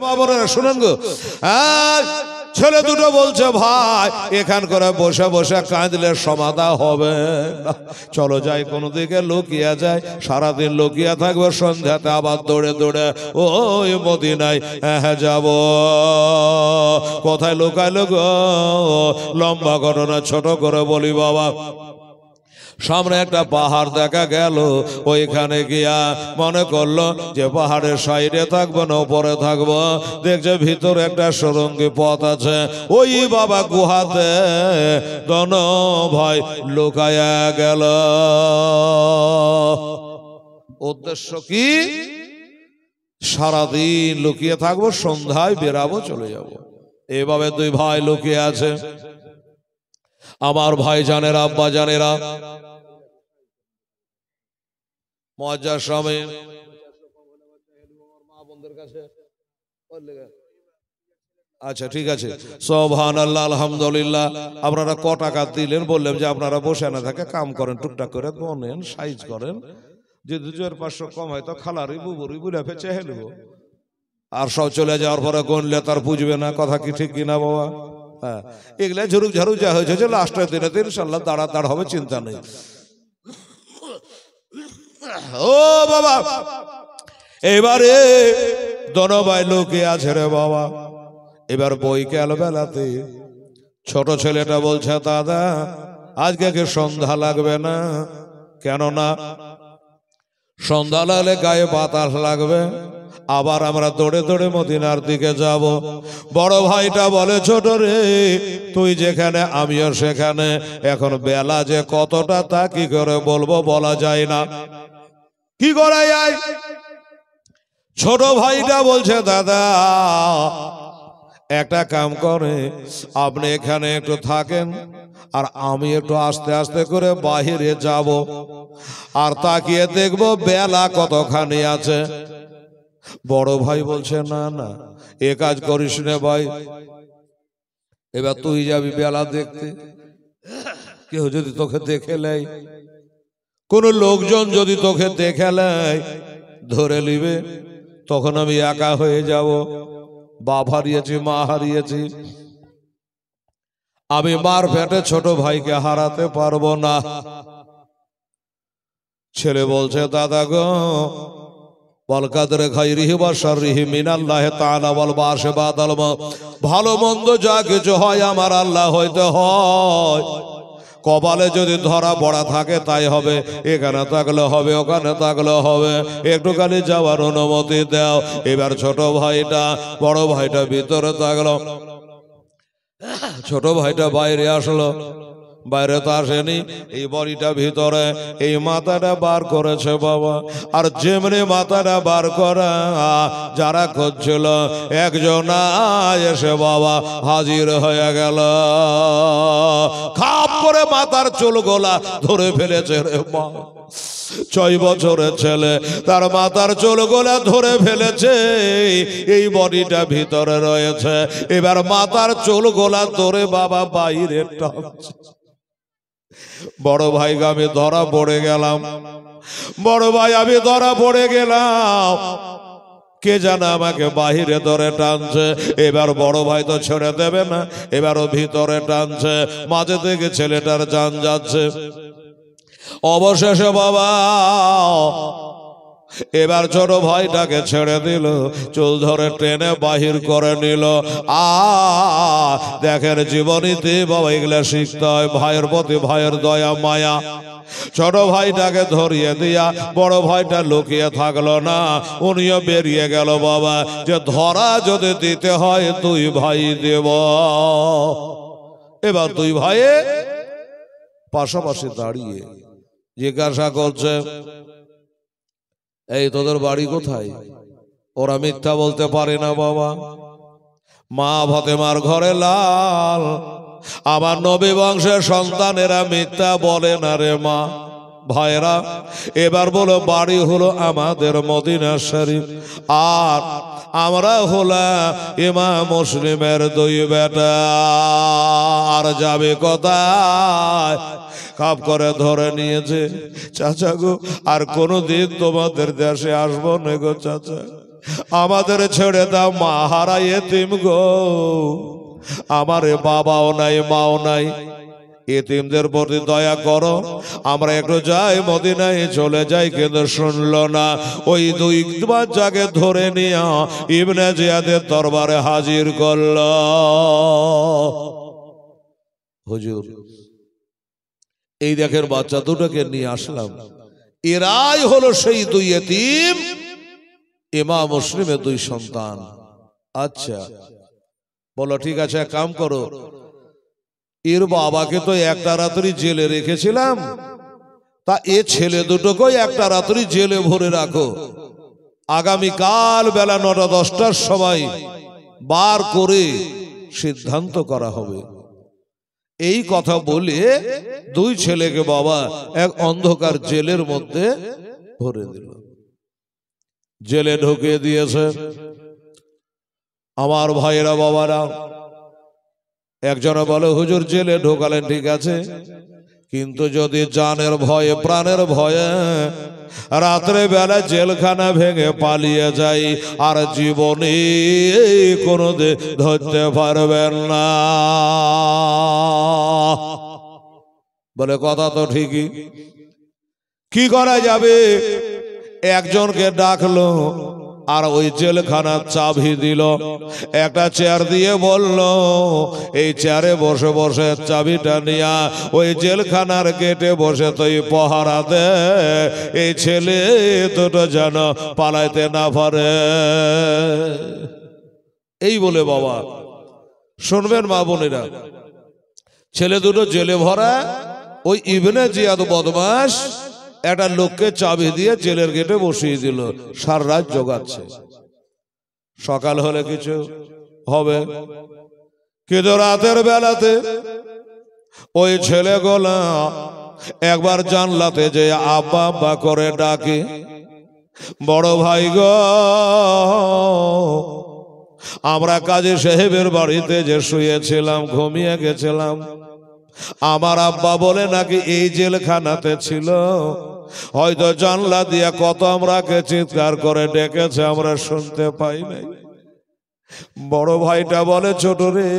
বাবারা শুনেন গো, ছেলে দুটো বলছে ভাই এখান করে বসে বসে কাঁদলে সমাধা হবে না, চলো যাই কোনো দিকে লুকিয়ে যায়, সারাদিন লুকিয়ে থাকবে, সন্ধ্যাতে আবার দৌড়ে দৌড়ে ওই মদিনায় যাব। কোথায় লুকাইলো গো? লম্বা ঘটনা ছোট করে বলি বাবা। সামনে একটা পাহাড় দেখা গেল, ওইখানে গিয়া মনে করলো যে পাহাড়ের সাইডে থাকবো না উপরে থাকবো, দেখছে ভিতরে একটা সুরঙ্গি পথ আছে, ওই বাবা গুহাতে দন ভাই লুকায়া গেল। উদ্দেশ্য কি? সারাদিন লুকিয়ে থাকবো, সন্ধ্যায় বেরাবো, চলে যাব। এভাবে দুই ভাই লুকিয়ে আছে। আমার ভাই জানেরা, আব্বা জানেরা, মজার সময় আচ্ছা ঠিক আছে, সুবহানাল্লাহ, আলহামদুলিল্লাহ। আপনারা ক টাকা দিলেন? বললেন যে আপনারা বসে না থাকে কাম করেন, টুকটাক করে বনেন, সাইজ করেন, যে 2-500 কম হয় তো খালারি বুবুরি বুলে ফেচে হেলবো, আর সব চলে যাওয়ার পরে গনলে তার বুঝবে না। কথা কি ঠিক কিনা বাবা? হ্যাঁ, এগুলা ঝুরুক ঝাড়ু যা হয়েছে লাস্টের দিনে ইনশাল্লাহ দাঁড়া দাঁড় হবে, চিন্তা নেই। ও বাবা, এবারে দনবাই লোকে আছে রে বাবা। এবার বৈকাল বেলাতে ছোট ছেলেটা বলছে দাদা আজকে কি সন্ধ্যা লাগবে না? কেননা সন্ধ্যা লাগলে গায়ে বাতাস লাগবে, আবার আমরা দৌড়ে দৌড়ে মদিনার দিকে যাব। বড় ভাইটা বলে ছোট রে তুই যেখানে আমিও সেখানে, এখন বেলা যে কতটা তা কি করে বলবো, বলা যায় না, কি করা যায়? ছোট ভাইটা বলছে দাদা একটা কাম করে, আপনি এখানে একটু থাকেন আর আমি একটু আস্তে আস্তে করে বাহিরে যাব, আর তাকিয়ে দেখবো বেলা কতখানি আছে। বড় ভাই বলছে না না এ কাজ করিস না ভাই, এবার তুই যাবি বেলা দেখতে, কেউ যদি তোকে দেখে নেয়, কোন লোকজন যদি তোকে দেখে নেয় ধরে নিবে, তখন আমি একা হয়ে যাব। বাপ হারিয়েছি, মা হারিয়েছি, আমি মার পেটে ছোট ভাইকে হারাতে পারবো না। ছেলে বলছে দাদা গো বল কাদরে খাইরিহি ওয়া শাররিহি মিনাল্লাহি তাআলা ওয়াল বাসি বাদাল মাউত, ভালো মন্দ যা কিছু হয় আমার আল্লাহ হইতে হয়, কপালে যদি ধরা পড়া থাকে তাই হবে, এখানে থাকলে হবে, ওখানে থাকলে হবে, একটুখানি যাওয়ার অনুমতি দাও। এবার ছোট ভাইটা বড় ভাইটা ভিতরে থাকলো, ছোট ভাইটা বাইরে আসলো, বাইরে তো আসেনি, এই বড়িটা ভিতরে এই মাথাটা বার করেছে বাবা। আর যেমনি মাথাটা বার করা যারা করছিল একজন এসে বাবা হাজির হয়ে গেল, খাপ করে মাথার চুল গোলা ধরে ফেলেছে রে মা। 6 বছরের ছেলে তার মাথার চুল গোলা ধরে ফেলেছে, এই বডিটা ভিতরে রয়েছে, এবার মাথার চুল গোলা ধরে বাবা বাইরে টানছে। বড় ভাই আমি ধরা পড়ে গেলাম, বড় ভাই আমি ধরা পড়ে গেলাম, কে জানে আমাকে বাহিরে ধরে টানছে। এবার বড় ভাই তো ছেড়ে দেবে না, এবারও ভিতরে টানছে, মাঝে থেকে ছেলেটার জান যাচ্ছে। অবশেষে বাবা এবার ছোট ভাইটাকে ছেড়ে দিল, চুল ধরে টেনে বাহির করে নিল। দেখেন জীবনীতে বাবা এগুলা শিখতে হয়, ভাইয়ের প্রতি ভাইয়ের দয়া মায়া। ছোট ভাইটাকে ধরিয়ে দিয়া বড় ভাইটা লুকিয়ে থাকলো না, উনিও বেরিয়ে গেল বাবা, যে ধরা যদি দিতে হয় তুই ভাই দেব। এবার দুই ভাইয়ে পাশাপাশি দাঁড়িয়ে জিজ্ঞাসা করছে এই তোদের বাড়ি কোথায়? ওরা মিথ্যা বলতে পারে না বাবা, মা ফাতেমার ঘরে লাল, আমার নবী বংশের সন্তানেরা মিথ্যা বলে না রে মা। ভাইরা এবার বলো বাড়ি হলো আমাদের মদিনা শরীফ, আর আমরা হলাম ইমাম মুসলিমের দুই বেটা, আর যাবে কোথায়? কাপ করে ধরে নিয়েছে, চাচা গো আর কোনদিন তোমাদের দেশে আসবো না গো চাচা, আমাদের ছেড়ে দাও, মা হারা এতিম গো, আমার বাবাও নাই মাও নাই, এতিমদের প্রতি দয়া করো, আমরা একটু যাই মদিনায় চলে যাই। কিন্তু শুনলো না। ওই দুই বাচ্চাকে ধরে নিয়ে ইবনে জিয়াদের দরবারে হাজির করল। হুজুর, এই দেখেন বাচ্চা দুটোকে নিয়ে আসলাম, এরাই হলো সেই দুই এতিম, ইমাম মুসলিমের দুই সন্তান। আচ্ছা বলো, ঠিক আছে, এক কাম করো, এর বাবাকে তো একটা রাত্রি জেলে রেখেছিলাম, তা এ ছেলে দুটোকেই একটা রাত্রি জেলে ভরে রাখো, আগামীকাল বেলা 9টা-10টার সময় বার করে সিদ্ধান্ত করা হবে। এই কথা বলে দুই ছেলেকে বাবা এক অন্ধকার জেলের মধ্যে ভরে দিল, জেলে ঢুকিয়ে দিয়েছে। আমার ভাইয়েরা বাবারা, একজনে বলে হুজুর জেলে ঢোকালেন ঠিক আছে, কিন্তু যদি জানের ভয়ে প্রাণের ভয়ে রাত্রে বেলা জেলখানা ভেঙে পালিয়ে যাই, আর জীবনে কোনোদিন ধরতে পারবেন না। বলে কথা তো ঠিকই, কি করা যাবে? একজনকে ডাকলো আর ওই জেলখানার চাবি দিল, একটা চেয়ার দিয়ে বলল এই চেয়ারে বসে বসে চাবিটা নিয়া ওই জেলখানার গেটে বসে তুই পহারা দে, এই ছেলে দুটো যেন পালাইতে না পারে। এই বলে বাবা শুনবেন মা বোনেরা, ছেলে দুটো জেলে ভরা, ওই ইবনে জিয়াদ বদমাশ একটা লোককে চাবি দিয়ে জেলের গেটে বসিয়ে দিল, সারা রাত জোগাচ্ছে, সকাল হলে কিছু হবে। কিন্তু রাতের বেলাতে ওই ছেলেগুলা একবার জানলাতে যে আব্বা আব্বা করে ডাকে, বড় ভাই গো, আমরা কাজী সাহেবের বাড়িতে যে শুয়েছিলাম, ঘুমিয়ে গেছিলাম, আমার আব্বা বলে নাকি এই জেলখানাতে ছিল, হয়তো জানলা দিয়া কত আমরাকে চিৎকার করে ডেকেছে, আমরা শুনতে পাই নাই। বড় ভাইটা বলে ছোট রে,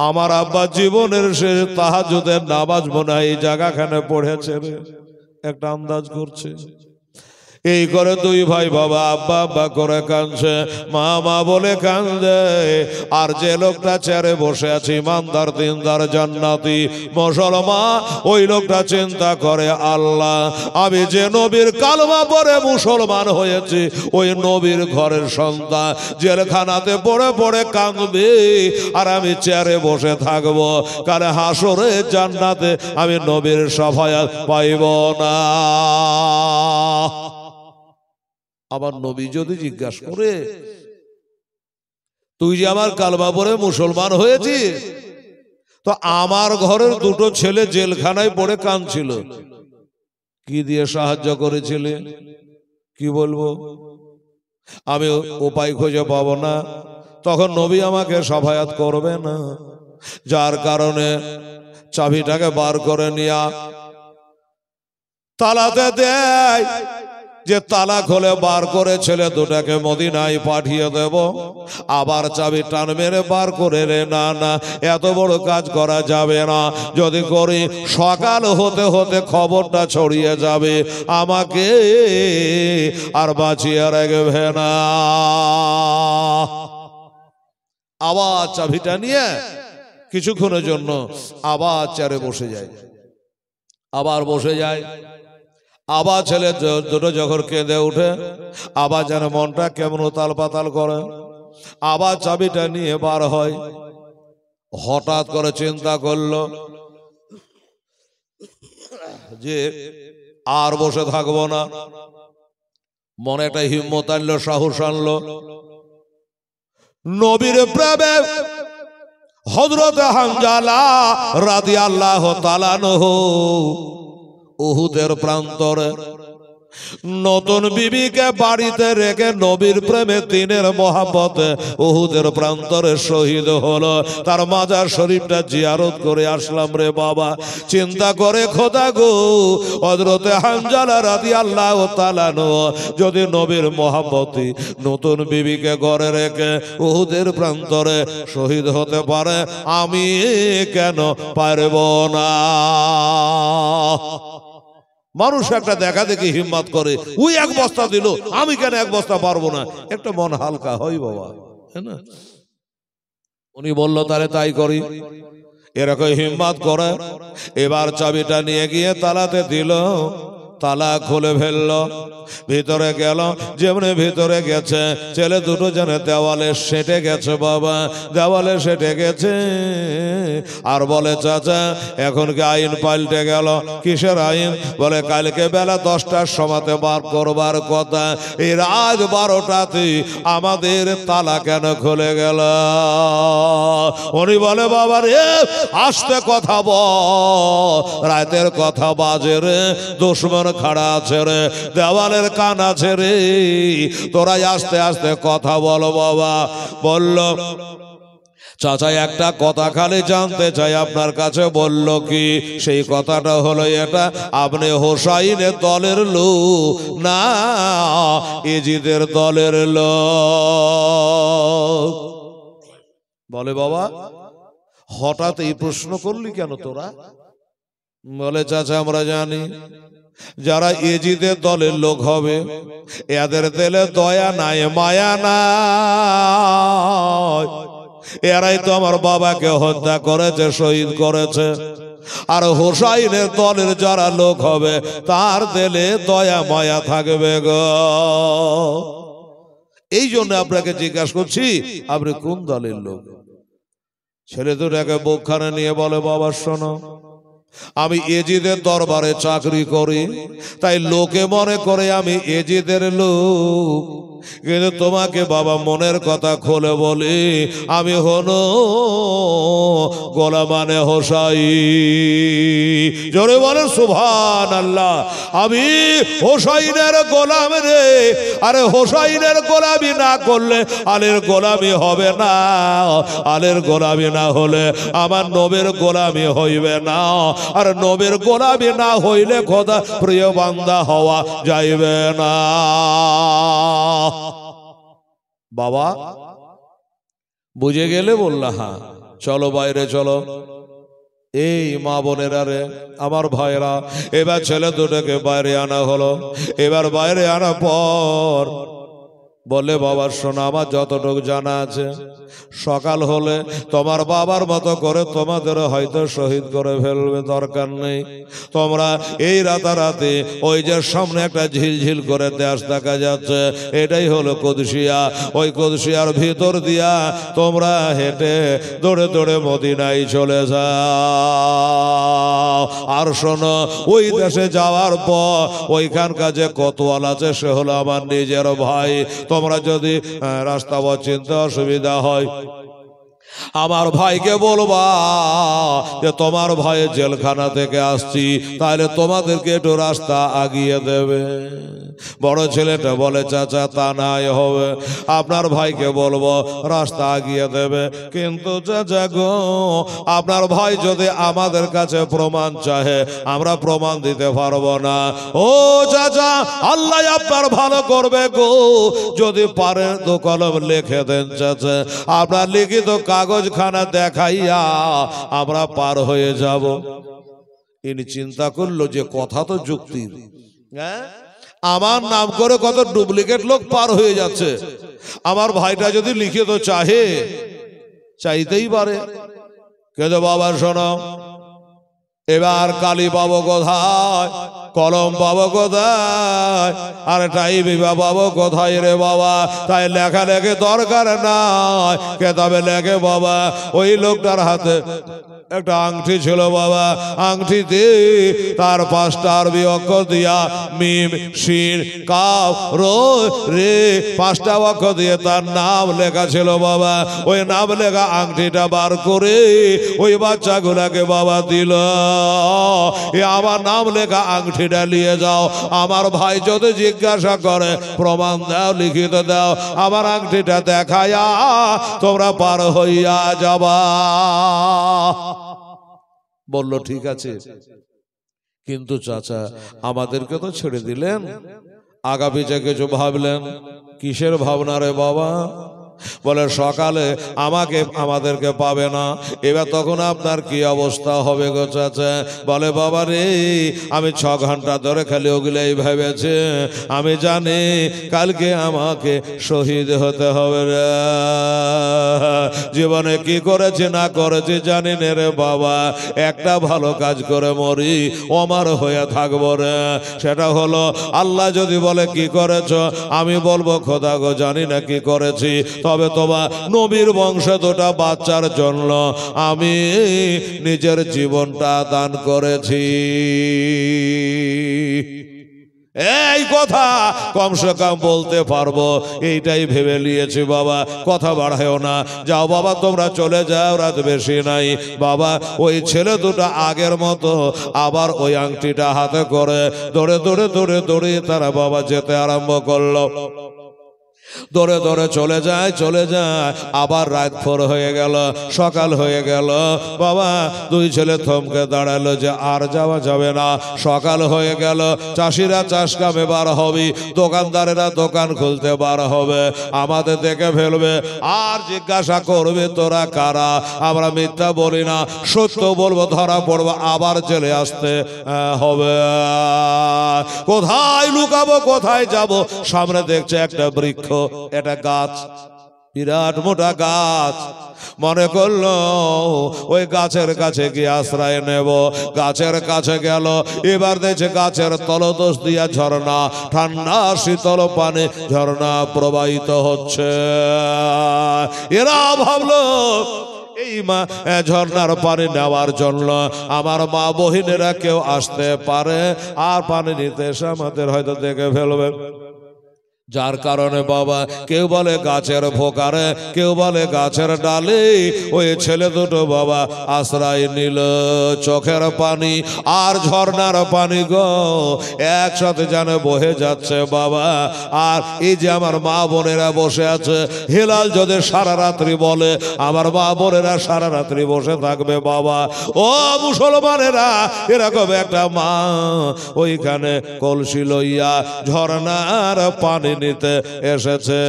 আমার আব্বা জীবনের শেষ তাহাজ্জুদের নামাজ মনে হয় এই জায়গাখানে পড়েছে রে, একটা আন্দাজ করছে। এই করে দুই ভাই বাবা আব্বা আব্বা করে কাঁদছে, মা মা বলে কাঁদে। আর যে লোকটা চেয়ারে বসে আছে ইমানদার দিনদার জান্নাতি মুসলমান, ওই লোকটা চিন্তা করে আল্লাহ, আমি যে নবীর কালমা পড়ে মুসলমান হয়েছি, ওই নবীর ঘরের সন্তান জেলখানাতে পড়ে পড়ে কাঁদবে, আর আমি চেয়ারে বসে থাকবো, কারণ হাসরে জান্নাতে আমি নবীর সাফায়াত পাইব না। আবার নবী যদি জিজ্ঞাসা করে, তুই যে আমার কালমা পড়ে মুসলমান হয়েছিস, তো আমার ঘরের দুটো ছেলে জেলখানায় পড়ে কাঁদছিল, কি দিয়ে সাহায্য করেছিলে? কি বলবো? আমি উপায় খুঁজে পাবো না, তখন নবী আমাকে সাফায়াত করবে না। যার কারণে চাবিটাকে বার করে নিয়া তালাতে দেয়, যে তালা খুলে বার করে ছেলে দুটাকে মদিনায় পাঠিয়ে দেব। আবার চাবি টান মেরে বার করে রে, না না, এত বড় কাজ করা যাবে না, যদি করি সকাল হতে হতে খবরটা ছড়িয়ে যাবে, আমাকে আর বাঁচিয়ে রাখবে না। আবার চাবিটা নিয়ে কিছুক্ষণের জন্য আবার চেয়ারে বসে যায়, আবার বসে যায়। আবার ছেলে দুটো যখন কেঁদে উঠে, আবার যেন মনটা কেমন উতাল পাতাল করে, আবার চাবিটা নিয়ে বার হয়। হঠাৎ করে চিন্তা করলো যে আর বসে থাকবো না, মনে একটা হিম্মত আনলো, সাহস আনলো। নবীর প্রেমে হযরত হানজালা রাদিয়াল্লাহু তাআলা আনহু উহুদের প্রান্তরে নতুন বিবিকে বাড়িতে রেখে নবীর প্রেমে দিনের মহাব্বতে উহুদের প্রান্তরে শহীদ হলো। তার মাজার শরীফটা জিয়ারত করে আসলাম রে বাবা। চিন্তা করে খোদা গো, হযরতে হানজালা রাদিয়াল্লাহু তাআলা যদি নবীর মহাব্বতে নতুন বিবিকে ঘরে রেখে উহুদের প্রান্তরে শহীদ হতে পারে, আমি কেন পারব না? মানুষ একটা দেখা দেখি হিম্মত করে, ওই এক বস্তা দিল, আমি কেন এক বস্তা পারবো না? একটা মন হালকা হয় বাবা, হ্যাঁ না? উনি বলল তাহলে তাই করি। এরকম হিম্মত করে এবার চাবিটা নিয়ে গিয়ে তালাতে দিল, তালা খুলে ফেললো, ভিতরে গেল। যেমনি ভিতরে গেছে, ছেলে দুটো যেন দেওয়ালে সেটে গেছে বাবা, দেওয়ালে সেটে গেছে। আর বলে চাচা এখন কি আইন পাল্টে গেল? কিসের আইন? বলে কালকে বেলা 10টার সময়তে বার করবার কথা, এই রাত 12টাতে আমাদের তালা কেন খুলে গেল? উনি বলে বাবা রে আস্তে কথা বল, রাতের কথা বাজে রে, দুশমন খাড়া আছে রে, দেওয়ালের কান আছে রে, তোরা আস্তে আস্তে কথা বলো বাবা। বলল চাচা একটা কথা খালি জানতে চাই আপনার কাছে। বলল কি? সেই কথাটা হলো এটা, আপনি হোসাইনের দলের লোক না ইজিদের দলের লোক? বলে বাবা হঠাৎ এই প্রশ্ন করলি কেন তোরা? বলে চাচা আমরা জানি যারা ইজিদের দলের লোক হবে এদের দিলে দয়া নাই, মায়া নাই। এরাই তো আমার বাবাকে হত্যা করেছে, শহীদ করেছে। আর হোসাইনের দলের যারা লোক হবে তার দিলে দয়া মায়া থাকবে গো। এই জন্য আপনাকে জিজ্ঞাসা করছি আপনি কোন দলের লোক? ছেলে দুটাকে বুকখানে নিয়ে বলে বাবা শোনো, আমি এজিদের দরবারে চাকরি করি, তাই লোকে মনে করে আমি এজিদের লোক। কিন্তু তোমাকে বাবা মনের কথা খুলে বলি, আমি হলো গোলামানে হোসাই। জোরে বলেন সুবহানাল্লাহ। আমি হোসাইনের গোলাম রে। আরে হোসাইনের গোলামি না করলে আলীর গোলামি হবে না, আলীর গোলামি না হলে আমার নবীর গোলামি হইবে না, আর নবীর গোলামি না হইলে খোদা প্রিয় বান্দা হওয়া যাইবে না। বাবা বুঝে গেলে বললা হ্যাঁ চলো বাইরে চলো। এই মা বোনেরা রে আমার ভাইরা, এবার ছেলে দুটোকে বাইরে আনা হলো। এবার বাইরে আনার পর বলে বাবার শোনা, আমার যতটুকু জানা আছে সকাল হলে তোমার বাবার মতো করে তোমাদের হয়তো শহীদ করে ফেলবে, দরকার নেই। তোমরা এই রাতারাতি ওই যে সামনে একটা ঝিলঝিল করে দেশ দেখা যাচ্ছে, এটাই হলো কুদসিয়া। ওই কুদসিয়ার ভিতর দিয়া তোমরা হেঁটে দৌড়ে দৌড়ে মদিনায় চলে যাও। আর শোনো, ওই দেশে যাওয়ার পর ওইখানকার যে কোতোয়াল আছে সে হলো আমার নিজের ভাই। তোমরা যদি রাস্তা বা চিনতে অসুবিধা হয় আমার ভাইকে বলবা যে তোমার ভাই জেলখানা থেকে আসছি, তাহলে তোমাদেরকে একটু রাস্তা আগিয়ে দেবে। বড় ছেলেটা বলে চাচা তা নাই হবে, আপনার ভাইকে বলবো রাস্তা আগিয়ে দেবে। কিন্তু চাচা গো আপনার ভাই যদি আমাদের কাছে প্রমাণ চাহে আমরা প্রমাণ দিতে পারবো না। ও চাচা আল্লাহ আপনার ভালো করবে গো, যদি পারেন তো কলম লিখে দেন চাচা, আপনার লিখিত কাগজ খানা দেখাইয়া আমরা পার হয়ে যাব। ইনি চিন্তা করলো যে কথা তো যুক্তির, হ্যাঁ আমার নাম করে কত ডুপ্লিকেট লোক পার হয়ে যাচ্ছে, আমার ভাইটা যদি লিখিত চাহে চাইতেই পারে। কিন্তু বাবা শোনো, এবার কালি পাবো কোথায়, কলম পাবো কোথায়, আর টাইপি পাবো কোথায় রে বাবা? তাই লেখা লেখে দরকার নাই, কেতাবে লেখে বাবা ওই লোকটার হাতে একটা আংটি ছিল বাবা, আংটিতে তার 5টা আরবি অক্ষর দিয়া মিম শিন কাফ রো রে 5টা অক্ষর দিয়ে তার নাম লেখা ছিল বাবা। ওই নাম লেখা আংটিটা বার করে ওই বাচ্চাগুলাকে বাবা দিল, এ আমার নাম লেখা আংটিটা নিয়ে যাও, আমার ভাই যদি জিজ্ঞাসা করে প্রমাণ দাও, লিখিত দাও, আমার আংটিটা দেখায়া তোমরা পার হইয়া যাবা। বলল ঠিক আছে, কিন্তু চাচা আমাদেরকে তো ছেড়ে দিলেন, আগা পিছে কিছু ভাবলেন? কিসের ভাবনা রে বাবা? বলে সকালে আমাদেরকে পাবে না, এবার তখন আপনার কি অবস্থা হবে গো চাচা? বলে বাবা রে, আমি 6 ঘন্টা ধরে খালি ওগুলাই ভেবেছে, আমি জানি কালকে আমাকে শহীদ হতে হবে রে, জীবনে কি করেছি না করেছি জানি না রে বাবা, একটা ভালো কাজ করে মরি, অমর হয়ে থাকবো রে। সেটা হলো আল্লাহ যদি বলে কি করেছ, আমি বলবো খোদা গো জানি না কি করেছি, তবে তোমার নবীর বংশ 2টা বাচ্চার জন্য আমি নিজের জীবনটা দান করেছি। এই কথা কমসে কম বলতে পারবো, এইটাই ভেবে নিয়েছি বাবা, কথা বাড়ায়ও না, যাও বাবা তোমরা চলে যাও, রাত বেশি নাই। বাবা ওই ছেলে 2টা আগের মতো আবার ওই আংটিটা হাতে করে দৌড়ে দৌড়ে দৌড়ে দৌড়ে তারা বাবা যেতে আরম্ভ করলো। দৌড়ে দৌড়ে চলে যায়, আবার রাত 4 হয়ে গেল, সকাল হয়ে গেল। বাবা 2 ছেলে থমকে দাঁড়ালো যে আর যাওয়া যাবে না, সকাল হয়ে গেল, চাষিরা চাষ কামে বার হবে, দোকানদারেরা দোকান খুলতে বার হবে, আমাদের দেখে ফেলবে, আর জিজ্ঞাসা করবে তোরা কারা? আমরা মিথ্যা বলি না, সত্য বলবো, ধরা পড়বো, আবার চলে আসতে হবে। কোথায় লুকাবো, কোথায় যাব? সামনে দেখছে একটা বৃক্ষ, এটা গাছ, বিরাট মোটা গাছ। মনে করলো ওই গাছের কাছে গিয়ে আশ্রয় নেব, গাছের কাছে গেল, এবার দেখছে গাছের তলদেশ দিয়া ঝর্ণা, ঠান্ডা শীতল পানি ঝর্ণা প্রবাহিত হচ্ছে। এরা ভাবলো এই ঝর্ণার পানি নেওয়ার জন্য আমার মা বহিনেরা কেউ আসতে পারে, আর পানি নিতে এসে আমাদের হয়তো দেখে ফেলবে, যার কারণে বাবা কেউ বলে গাছের ভোকারে, কেউ বলে গাছের ডালে ওই ছেলে 2টো বাবা আশ্রয় নিল। চোখের পানি আর ঝর্ণার পানি গো একসাথে যেন বহে যাচ্ছে বাবা। আর এই যে আমার মা বোনেরা বসে আছে, হেলাল যদি সারা রাত্রি বলে, আমার মা বোনেরা সারা রাত্রি বসে থাকবে বাবা। ও মুসলমানেরা, এরকম একটা মা ওইখানে কলসি লইয়া ঝর্ণার পানি নিতে এসেছে।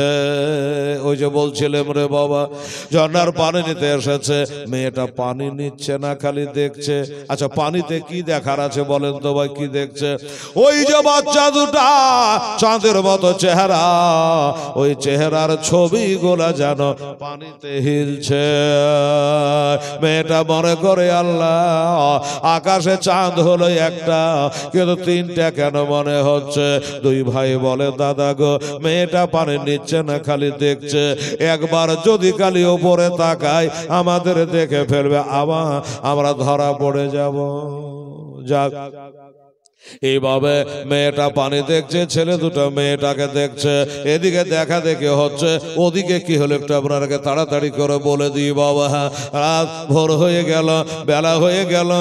ওই যে বলছিলাম রে বাবা, ঝর্ণার পানি নিতে এসেছে, মেয়েটা পানি নিচ্ছে না, খালি দেখছে। আচ্ছা পানিতে কি দেখার আছে বলেন তো ভাই, কি দেখছে? ওই যে বাচ্চা 2টা চাঁদের মতো চেহারা, ওই চেহারার ছবিগুলা যেন পানিতে হিলছে। মেয়েটা মনে করে আল্লাহ, আকাশে চাঁদ হলো একটা, কিন্তু 3টা কেন মনে হচ্ছে? 2 ভাই বলে দাদা গো, মেয়েটা পানি নিচ্ছে না, খালি দেখছে, একবার যদি খালি উপরে তাকায় আমাদের দেখে ফেলবে, আমরা ধরা পড়ে যাব। যাক, এইভাবে মেয়েটা পানি দেখছে, ছেলে 2টা মেয়েটাকে দেখছে, এদিকে দেখা দেখে হচ্ছে, ওদিকে কি হলো একটু আপনাকে তাড়াতাড়ি করে বলে দিই বাবা। রাত ভোর হয়ে গেল, বেলা হয়ে গেল।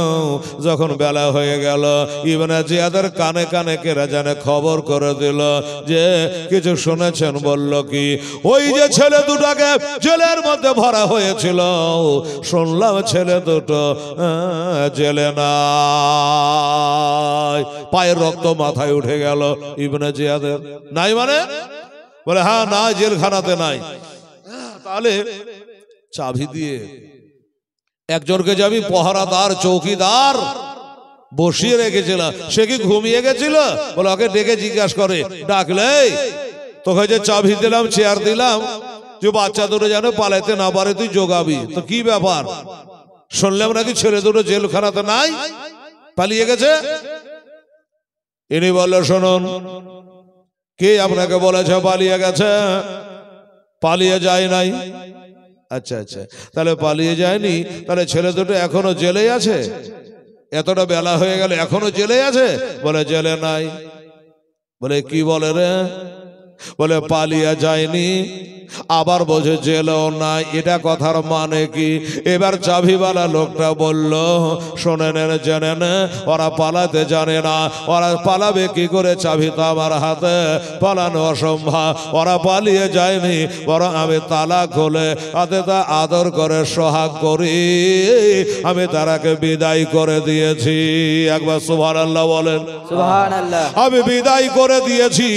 যখন বেলা হয়ে গেল, ইবনে জিয়াদের কানে কানে কেরা জানে খবর করে দিল যে কিছু শুনেছেন। বলল কি, ওই যে ছেলে 2টাকে জেলের মধ্যে ভরা হয়েছিল, শুনলাম ছেলে 2টো জেলে নাই। পায়ের রক্ত মাথায় উঠে গেল ইবনে জিয়াদের। নাই মানে? বলে হ্যাঁ, না, জেলখানাতে নাই। তাহলে চাবি দিয়ে একজনকে যাবি পহরাদার চৌকিদার বসিয়ে রেখেছিল, সে কি ঘুমিয়ে গেছিল? বলে ওকে ডেকে জিজ্ঞাসা করে, ডাকলে তোকে যে চাবি দিলাম, চেয়ার দিলাম, যে বাচ্চা 2টো যেন পালাইতে না পারে তুই জোগাবি, তো কি ব্যাপার? শুনলাম নাকি ছেলে 2টো জেলখানাতে নাই, পালিয়ে গেছে। ইনি বলল, শুনুন, কে আপনাকে বলেছে পালিয়ে গেছে? পালিয়ে যায় নাই। আচ্ছা আচ্ছা, তাহলে পালিয়ে যায়নি, তাহলে ছেলে দুটো এখনো জেলে আছে? এতটা বেলা হয়ে গেল এখনো জেলে আছে? বলে জেলে নাই। বলে কি বলে রে? বলে পালিয়ে যায়নি, আবার বোঝে জেলেও নাই। এটা কথার মানে কি? এবার চাবিওয়ালা লোকটা বলল, শোনে নেন জেনে নে, ওরা পালাতে জানে না, ওরা পালাবে কি করে? চাবি তো আমার হাতে, পালানো অসম্ভব। ওরা পালিয়ে যায়নি, বরং আমি তালা খুলে হাতে তা আদর করে সোহাগ করি, আমি তারাকে বিদায় করে দিয়েছি। একবার সুবহানাল্লাহ বলেন। সুবহানাল্লাহ। আমি বিদায় করে দিয়েছি।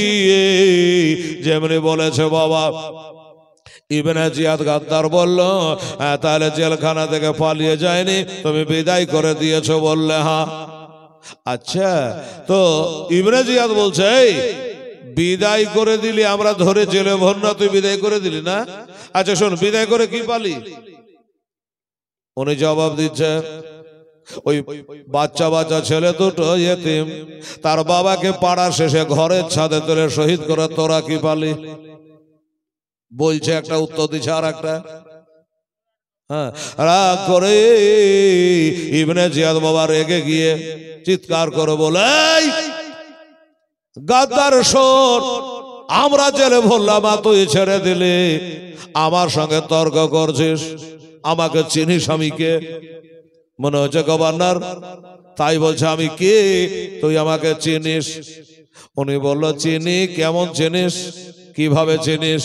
যেমনি বলেছে বাবা ইবনে জিয়াদ গাদ্দার বলল, তাহলে জেলখানা থেকে পালিয়ে যায়নি, তুমি বিদায় করে দিয়েছো? বললে হ্যাঁ। আচ্ছা, তো ইবনে জিয়াদ বলছে, এই বিদায় করে দিলি, আমরা ধরে জেলে ভর না, তুই বিদায় করে দিলি না? আচ্ছা শোন, বিদায় করে কি পালি? উনি জবাব দিচ্ছে, ওই বাচ্চা বাচ্চা ছেলে দুটো ইয়েতিম, তার বাবাকে পাড়ার শেষে ঘরের ছাদে তুলে শহীদ করে তোরা কি পালি? বলছে একটা, উত্তর দিচ্ছে আর একটা। হ্যাঁ, রাগ করে ইবনে জিয়াদ বাবা রেগে গিয়ে চিৎকার করে বলে, গাদ্দার শোন, আমরা জেলে ভরলাম, তুই ছেড়ে দিলি, আমার সঙ্গে তর্ক করছিস, আমাকে চিনিস আমি কে? মনে হচ্ছে গভর্নর, তাই বলছে আমি কে, তুই আমাকে চিনিস? উনি বলল, চিনি। কেমন চিনিস? কিভাবে চিনিস?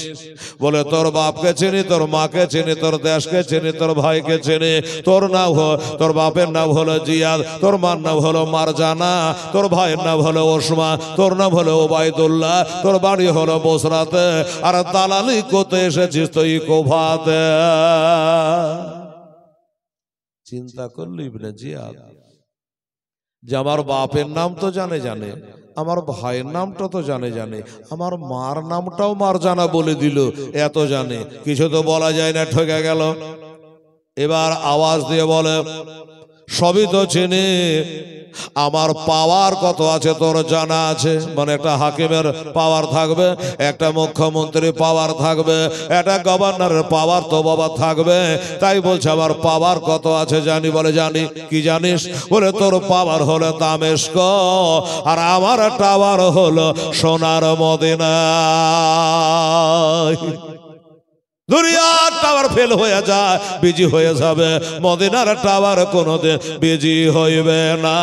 বলে তোর বাপকে চিনি, তোর মাকে চিনি, তোর দেশকে চিনি, তোর ভাইকে চিনি। তোর নাম তোর বাপের নাম হলো জিয়াদ, তোর মার নাম হলো মারজানা, তোর ভাইয়ের নাম হলো ওসমা, তোর নাম হলো ওবায়দুল্লাহ, তোর বাড়ি হলো বসরাতে, আর দালালি করতে এসেছিস তুই কোভাতে। চিন্তা করলি ইবনে জিয়াদ যে আমার বাপের নাম তো জানে, আমার ভাইয়ের নামটা তো জানে, আমার মার নামটাও মার জানা বলে দিল, এত জানে, কিছু তো বলা যায় না, ঠকে গেল। এবার আওয়াজ দিয়ে বলে, সবই তো চিনি, আমার পাওয়ার কত আছে তোর জানা আছে? মানে একটা হাকিমের পাওয়ার থাকবে, একটা মুখ্যমন্ত্রীর পাওয়ার থাকবে, একটা গভর্নরের পাওয়ার তো বাবা থাকবে। তাই বলছে আমার পাওয়ার কত আছে জানি। বলে জানি। কি জানিস? বলে তোর পাওয়ার হলো দামেস্ক, আর আমার টাওয়ার হলো সোনার মদিনা। দুনিয়ার টাওয়ার ফেল হয়ে যায়, বিজি হয়ে যাবে, মদিনার টাওয়ার কোনোদিন বিজি হইবে না।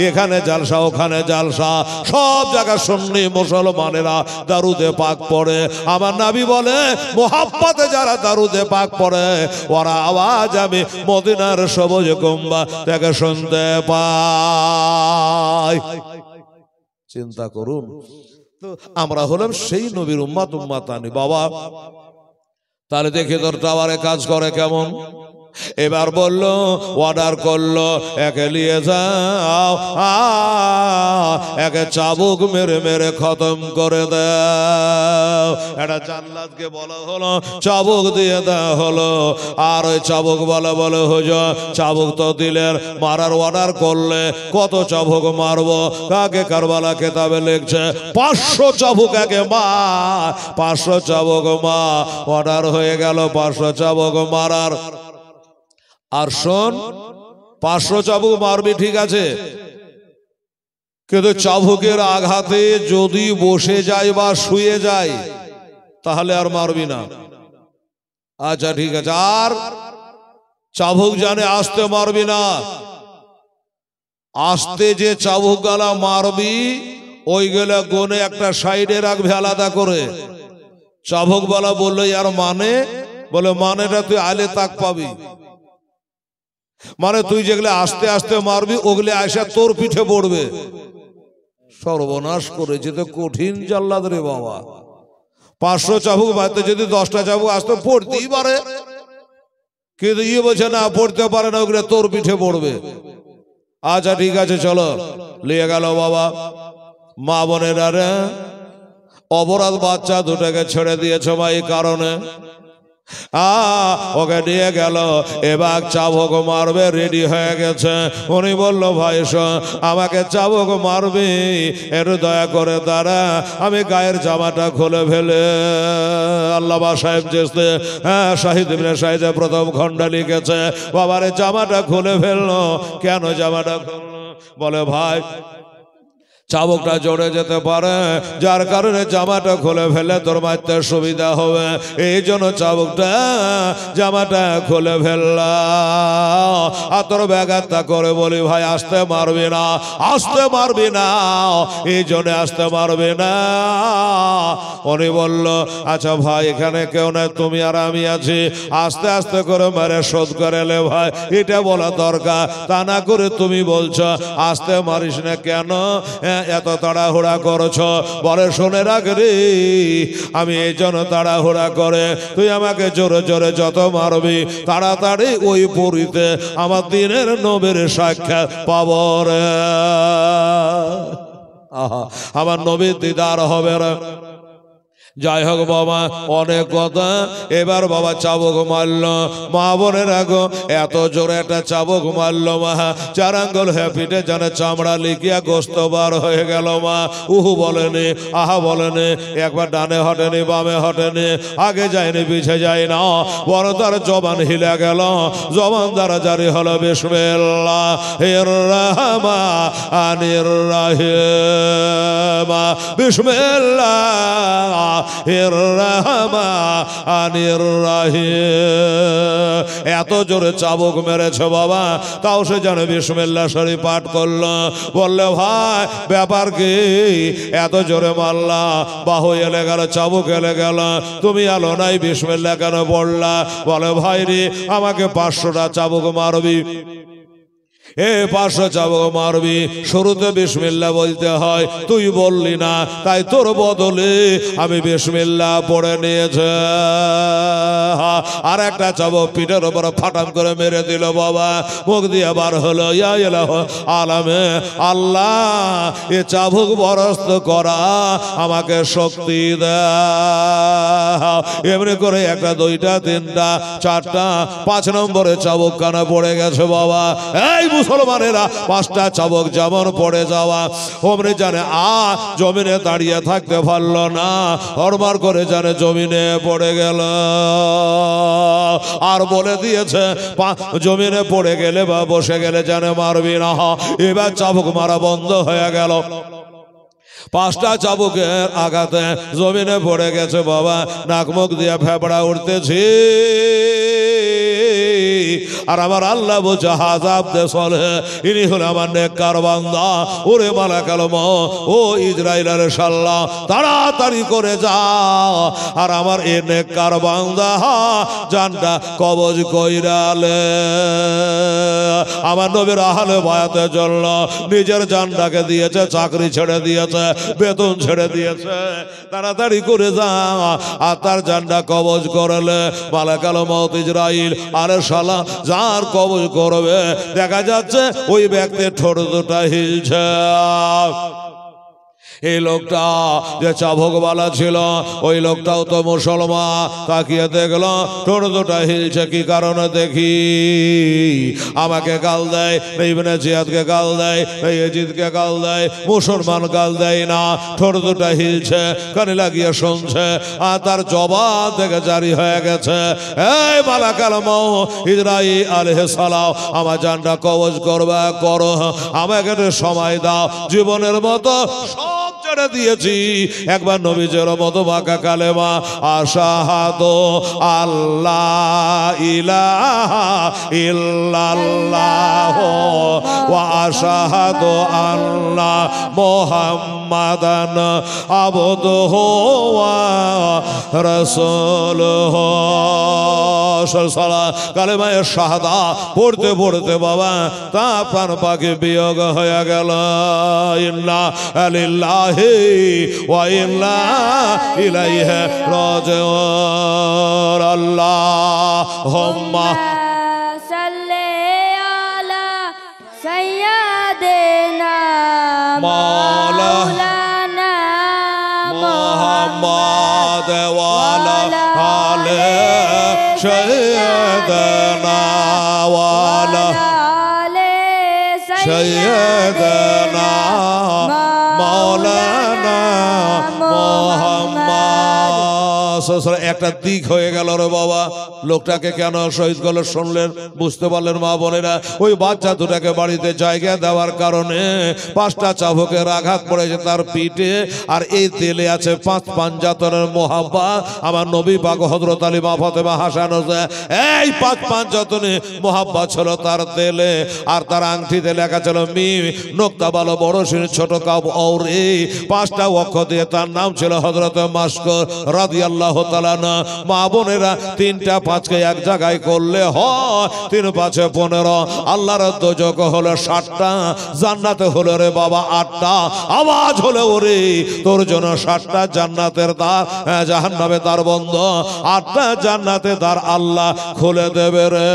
এখানে জালসা, ওখানে জালসা, সব জায়গায় সুন্নি মুসলমানেরা দারুদে পাক পড়ে। আমার নবী বলে, মোহাব্বতে যারা দারুদে পাক পড়ে, ওরা আওয়াজ আমি মদিনার সবুজ গম্বা থেকে শুনতে পাই। চিন্তা করুন তো, আমরা হলাম সেই নবীর উম্মাত, উম্মাতানি। বাবা তাহলে দেখে তোর টাওয়ারে কাজ করে কেমন? এবার বলল, অর্ডার করলো, একে নিয়ে যাও, একে চাবুক মেরে মেরে খতম করে দাও। একটা জান্নাতকে বলা হলো, চাবুক দিয়ে দেওয়া হলো। আর ওই চাবুক বলে হুজুর, চাবুক তো দিলেন, মারার অর্ডার করলে কত চাবুক মারবো? কাকে কারবালা কেতাবে লিখছে 500 চাবুক একে মার, 500 চাবুক মা। অর্ডার হয়ে গেল 500 চাবুক মারার। আর শোন, 500 চাবুক মারবি ঠিক আছে, কিন্তু চাবুকের আঘাতে যদি বসে যায় বা শুয়ে যায়, তাহলে আর মারবি না। আচ্ছা ঠিক আছে। আর চাবুক জানে আসতে মারবি না, আসতে যে চাবুক গালা মারবি ওইগুলা গনে একটা সাইডে রাখবে আলাদা করে। চাবুক বালা বললো আর মানে, বলে মানেটা তুই আলে তাক পাবি, মানে তুই যেগুলো আস্তে আস্তে মারবি ওগুলো আয়সা তোর পিঠে পড়বে। সর্বনাশ করেছে তো, কঠিন জাল্লাদ রে বাবা। 500 চাবুক মারতে যদি 10টা চাবুক আসতে পড়তেই পারে, কিন্তু ইয়ে বলছে না পড়তে পারে না, ওগুলো তোর পিঠে পড়বে। আচ্ছা ঠিক আছে চলো, নিয়ে গেল বাবা। মা বোনেরা রে, অপরাধ বাচ্চা দুটাকে ছেড়ে দিয়েছে মা এই কারণে, ওকে নিয়ে গেল, এবার চাবুক মারবে, রেডি হয়ে গেছে। উনি বলল, ভাই আমাকে চাবুক মারবি, একটু দয়া করে দাঁড়া, আমি গায়ের জামাটা খুলে ফেলে। আল্লামা সাহেব জেসতে শাহিদ ইবনে শাহিদে প্রথম খণ্ড লিখেছে, বাবারে জামাটা খুলে ফেললো। কেন জামাটা খুললো? বলে, ভাই চাবুকটা জড়ে যেতে পারে, যার কারণে জামাটা খুলে ফেলে তোর মারতে সুবিধা হবে, এই জন্য চাবুকটা জামাটা খুলে ফেললাম। আর তোর ব্যাঘাতটা করে বলি, ভাই আসতে মারবি না, আসতে মারবি না, এই জন্য আসতে মারবি না। উনি বলল, আচ্ছা ভাই এখানে কেউ নাই, তুমি আর আমি আছি, আস্তে আস্তে করে মেরে শোধ করে লে ভাই, এটা বলা দরকার। তা না করে তুমি বলছো আসতে মারিস না কেন, এত তাড়াহুড়া করছ? বলে, শোনে রাখ রে, আমি এই জন্য তাড়াহুড়া করে তুই আমাকে জোরে জোরে যত মারবি তাড়াতাড়ি ওই পুরীতে আমার দিনের নবীর সাক্ষাৎ পাব রে, আমার নবীর দিদার হবে রে। যাই হোক বাবা, অনেক কথা। এবার বাবা চাবুক মারল, মা বোনের আগো এত জোরে একটা চাবুক মারল মা, 4 আঙ্গুল পিঠে জানে চামড়া লিখিয়া গোস্ত বার হয়ে গেল মা। উহু বলেনি, আহা বলেনি, একবার ডানে হটেনি, বামে হটেনি, আগে যায়নি, পিছে যায় না, বড় তার জবান হিলে গেল। জবান দ্বারা জারি হলো বিসমিল্লাহির রহমানির রহিম, বিসমিল্লাহ এত জোরে চাবুক মেরেছে বাবা, তাও সে জানে বিসমিল্লাহ শরীফ পাঠ করলো। বললে, ভাই ব্যাপার কি, এত জোরে মারলা, বাহু এলে গেল, চাবুক এলে গেল, তুমি আলো নাই, বিসমিল্লাহ কেন পড়লা? বলে, ভাই রে আমাকে 500টা চাবুক মারবি, 500 চাবুক মারবি, শুরুতে বিসমিল্লাহ বলতে হয়, তুই বললি না, তাই তোর বদলে আমি বিসমিল্লাহ পড়ে নিয়েছে। আর একটা চাবুক পিঠের উপর ফাটাম করে মেরে দিল বাবা, মুখ দিয়ে বার হলো, ইয়া ইলাহ আলামে আল্লাহ, এ চাবুক বরস্ত করা আমাকে শক্তি দাও। এমনি করে 1, 2, 3, 4, 5 নম্বরে চাবুক কানা পড়ে গেছে বাবা। এই মুসলমানেরা, 5টা চাবুক যেমন পড়ে যাওয়া, ওমরে জানে জমিনে দাঁড়িয়ে থাকতে পারল না, হরমার করে জানে জমিনে পড়ে গেল। আর বলে দিয়েছে জমিনে পড়ে গেলে বা বসে গেলে জানে মারবি না। এবার চাবুক মারা বন্ধ হয়ে গেল। 5টা চাবুকের আঘাতে জমিনে পড়ে গেছে বাবা, নাক মুখ দিয়ে ফেবড়া উঠতেছি। আর আমার আল্লাহ বলছে, হাজাব দে চলে, ইনি হল আমার নেককার বান্দা। ওরে মালাকাল ও ইসরাইলের সাল্লাহ, তাড়াতাড়ি করে যা, আর আমার এ নেককার বান্দা জানটা কবজ কইরালে। আমার নবীর আহলে বায়াতের জন্য নিজের জানটাকে দিয়েছে, চাকরি ছেড়ে দিয়েছে, বেতন ছেড়ে দিয়েছে, তাড়াতাড়ি করে যা, আর তার জানটা কবজ করলে মালাকাল মউত ইসরাইল আরে শালা যার কবজ করবে, দেখা যাচ্ছে ওই ব্যক্তির ঠোঁট দুটা হিলছে। এই লোকটা যে চাবুকওয়ালা ছিল, ওই লোকটাও তো মুসলমান। তাকিয়ে দেখলো ঠোঁট দুটা হিলছে, কি কারণে দেখি? আমাকে গাল দেয়, ইবনে জিয়াদকে গাল দেয়, ইয়াজিদকে গাল দেয়, মুসলমান গাল দেয় না, ঠোঁট দুটা হিলছে, কানে লাগিয়ে শুনছে, আর তার জবাব থেকে জারি হয়ে গেছে, এই মালাকাল মউত ইসরাইল আলাইহিস সালাম, আমার জানটা কবজ করবা করো, আমাকে সময় দাও, জীবনের মতো সব ছেড়ে দিয়েছি, একবার নবীজের মতো বাঁকা কালেমা আশহাদু আল্লাহ ইলাহা ইল্লাল্লাহ ওয়া আশহাদু আন্না মুহাম্মাদান আবদুহু ওয়া রাসূলুহু। কালেমায়ে শাহাদা পড়তে পড়তে বাবা তা প্রাণ পাখি বিয়োগ হয়ে গেল। ইন্না লিল্লাহি ওয়া ইন্না ইলাইহি রাজিউন। আল্লাহুম্মা সাল্লি আলা সাইয়্যিদিনা মাওলানা মুহাম্মাদ ওয়া আলা আলিহি سيدنا وعلى آل سيدنا مولانا محمد। একটা দিক হয়ে গেল রে বাবা। লোকটাকে কেন শহীদ করলো শুনলেন, বুঝতে পারলেন মা বোনেরা? ওই বাচ্চা দুটাকে বাড়িতে জায়গা দেওয়ার কারণে 5টা চাবুকের আঘাত পড়েছে তার পিঠে, আর এই তেলে আছে 5 পাঞ্জাতনের মোহাব্বা। আমার নবী পাক হযরত আলী মা ফাতেমা হাসান হোসেন, এই 5 পাঞ্জাতনে মোহাব্বা ছিল তার তেলে, আর তার আংটিতে লেখা ছিল মিম নোক্তা বালো বড় সিন ছোট কাব और 5টা অক্ষর দিয়ে তার নাম ছিল হযরত মাসকুর রাদিয়াল্লাহু তাআলা না। মা বোনেরা 3টা 5কে এক জায়গায় করলে হয় 3 5 15। আল্লাহর দোজক হলো 60টা, জান্নাতে হলো রে বাবা 8টা। আওয়াজ হলো ওরে তোর জন্য 60টা জান্নাতের দ্বার, জাহান্নামের দ্বার বন্ধ, 8টা জান্নাতের দ্বার আল্লাহ খুলে দেবে রে।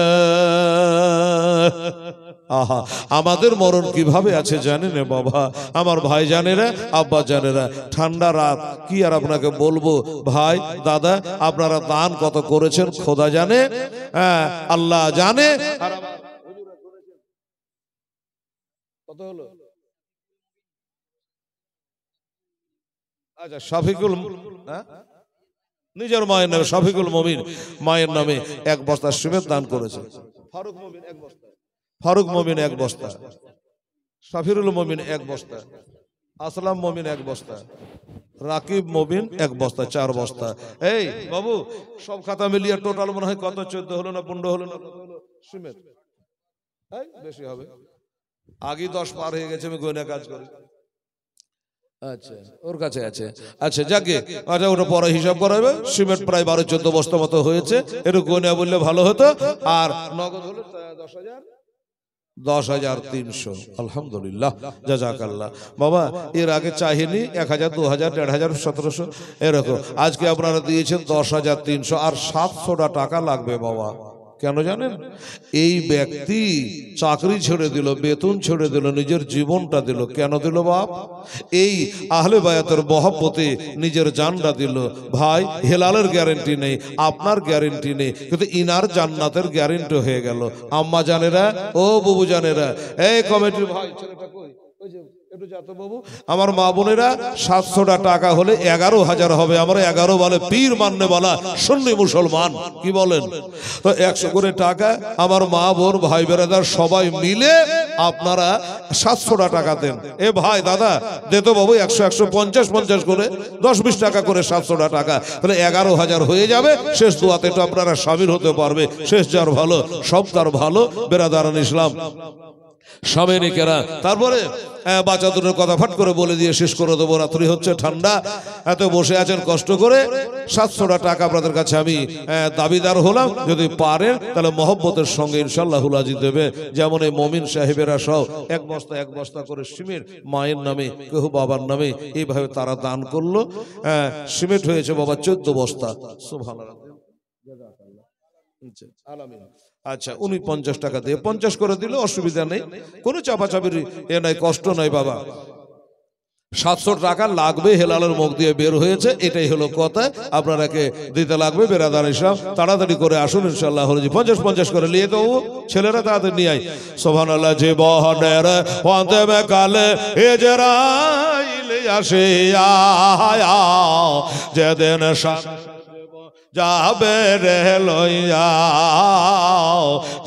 আহা, আমাদের মরণ কিভাবে আছে জানেন বাবা? আমার ভাই জানেরা, আব্বা জানেরা, ঠান্ডা রাত কি আর আপনাকে বলবো ভাই দাদা, আপনারা দান কত করেছেন খোদা জানে, আল্লাহ জানে। কত হলো? আচ্ছা, শফিকুল নিজের মায়ের নামে, শফিকুল মুমিন মায়ের নামে 1 বস্তা সিমেন্ট দান করেছে। ফারুক মুমিন 1 বস্তা, ফারুক মুমিন 1 বস্তা, শাফিরুল মুমিন 1 বস্তা, আসলাম মুমিন 1 বস্তা, রাকিব মুমিন 1 বস্তা, 4 বস্তা। এই বাবু, সব খাতা মিলিয়ে টোটাল মনে হয় কত 14 হলো না 15 হলো না সিমেন্ট? বেশি হবে, আগে 10 পার হয়ে গেছে, আমি গয়না কাজ করি। আচ্ছা, ওর কাছে আছে। আচ্ছা যাকে, আচ্ছা ওটা পরে হিসাব করাবে। সিমেন্ট প্রায় 12-14 বস্তা মতো হয়েছে, একটু গয়না বললে ভালো হতো। আর নগদ হলো 10,300। আলহামদুলিল্লাহ, জাযাকাল্লাহ। বাবা এর আগে চাহিনি 1,000, 2,000, 1,500, 1,700 এরকম। আজকে আপনারা দিয়েছেন 10,300, আর 700টা টাকা লাগবে বাবা। কেন জানেন? এই ব্যক্তি চাকরি ছেড়ে দিল, বেতন ছেড়ে দিল, নিজের জীবনটা দিল। কেন দিল বাপ? এই আহলে বায়াতের মহব্বতে নিজের জানটা দিল। ভাই হেলালের গ্যারেন্টি নেই, আপনার গ্যারেন্টি নেই, কিন্তু ইনার জান্নাতের গ্যারেন্টি হয়ে গেল। আম্মা জানেরা, ও বুবু জানেরা, এই কমিটির ভাই ছেলেটা কই? ওই যে একটু যাতো বাবু। আমার মা বোনেরা 700টা টাকা হলে 11,000 হবে। আমরা 11 বলে পীর মাননে বলা সুন্নি মুসলমান, কি বলেন? তো 100 করে টাকা আমার মা বোন ভাই বেরাদার সবাই মিলে আপনারা 700টা টাকা দেন। এ ভাই দাদা দে তো বাবু, 100, 100, 50 করে 10-20 টাকা করে 700টা টাকা, তাহলে 11,000 হয়ে যাবে। শেষ দোয়াতে তো আপনারা শামিল হতে পারবে। শেষ যার ভালো সব তার ভালো। বেরাদারান ইসলাম সামেনিকেরা, তারপরে বাচ্চা দুটোর কথা ফাট করে বলে দিয়ে শেষ করে দেবো। রাত্রি হচ্ছে, ঠান্ডা, এত বসে আছেন কষ্ট করে। 700টা টাকা আপনাদের কাছে আমি দাবিদার হলাম। যদি পারেন তাহলে মহব্বতের সঙ্গে ইনশাল্লাহ হুলাজি দেবে। যেমন এই মমিন সাহেবেরা সব 1 বস্তা 1 বস্তা করে সিমেন্ট মায়ের নামে, কেউ বাবার নামে, এইভাবে তারা দান করলো। সিমেন্ট হয়েছে বাবা 14 বস্তা। সুবহানাল্লাহ, আলামিন। আচ্ছা, উনি 50 টাকা দিয়ে 50 করে দিলে অসুবিধা নেই, কোনো চাপাচাপির এ নাই, কষ্ট নাই বাবা। 700 টাকা লাগবে, হেলালের মুখ দিয়ে বের হয়েছে, এটাই হলো কথা। আপনারাকে দিতে লাগবে। বেরাদার ইসলাম তাড়াতাড়ি করে আসুন ইনশাআল্লাহ। 50 করে নিয়ে তো ছেলেরা তাড়াতাড়ি নিয়ে আয়। সুবহানাল্লাহ। যে বহনের পন্থে কালে ইজরাইল আসে আয়া, যেদিন যাবে রে লইয়া,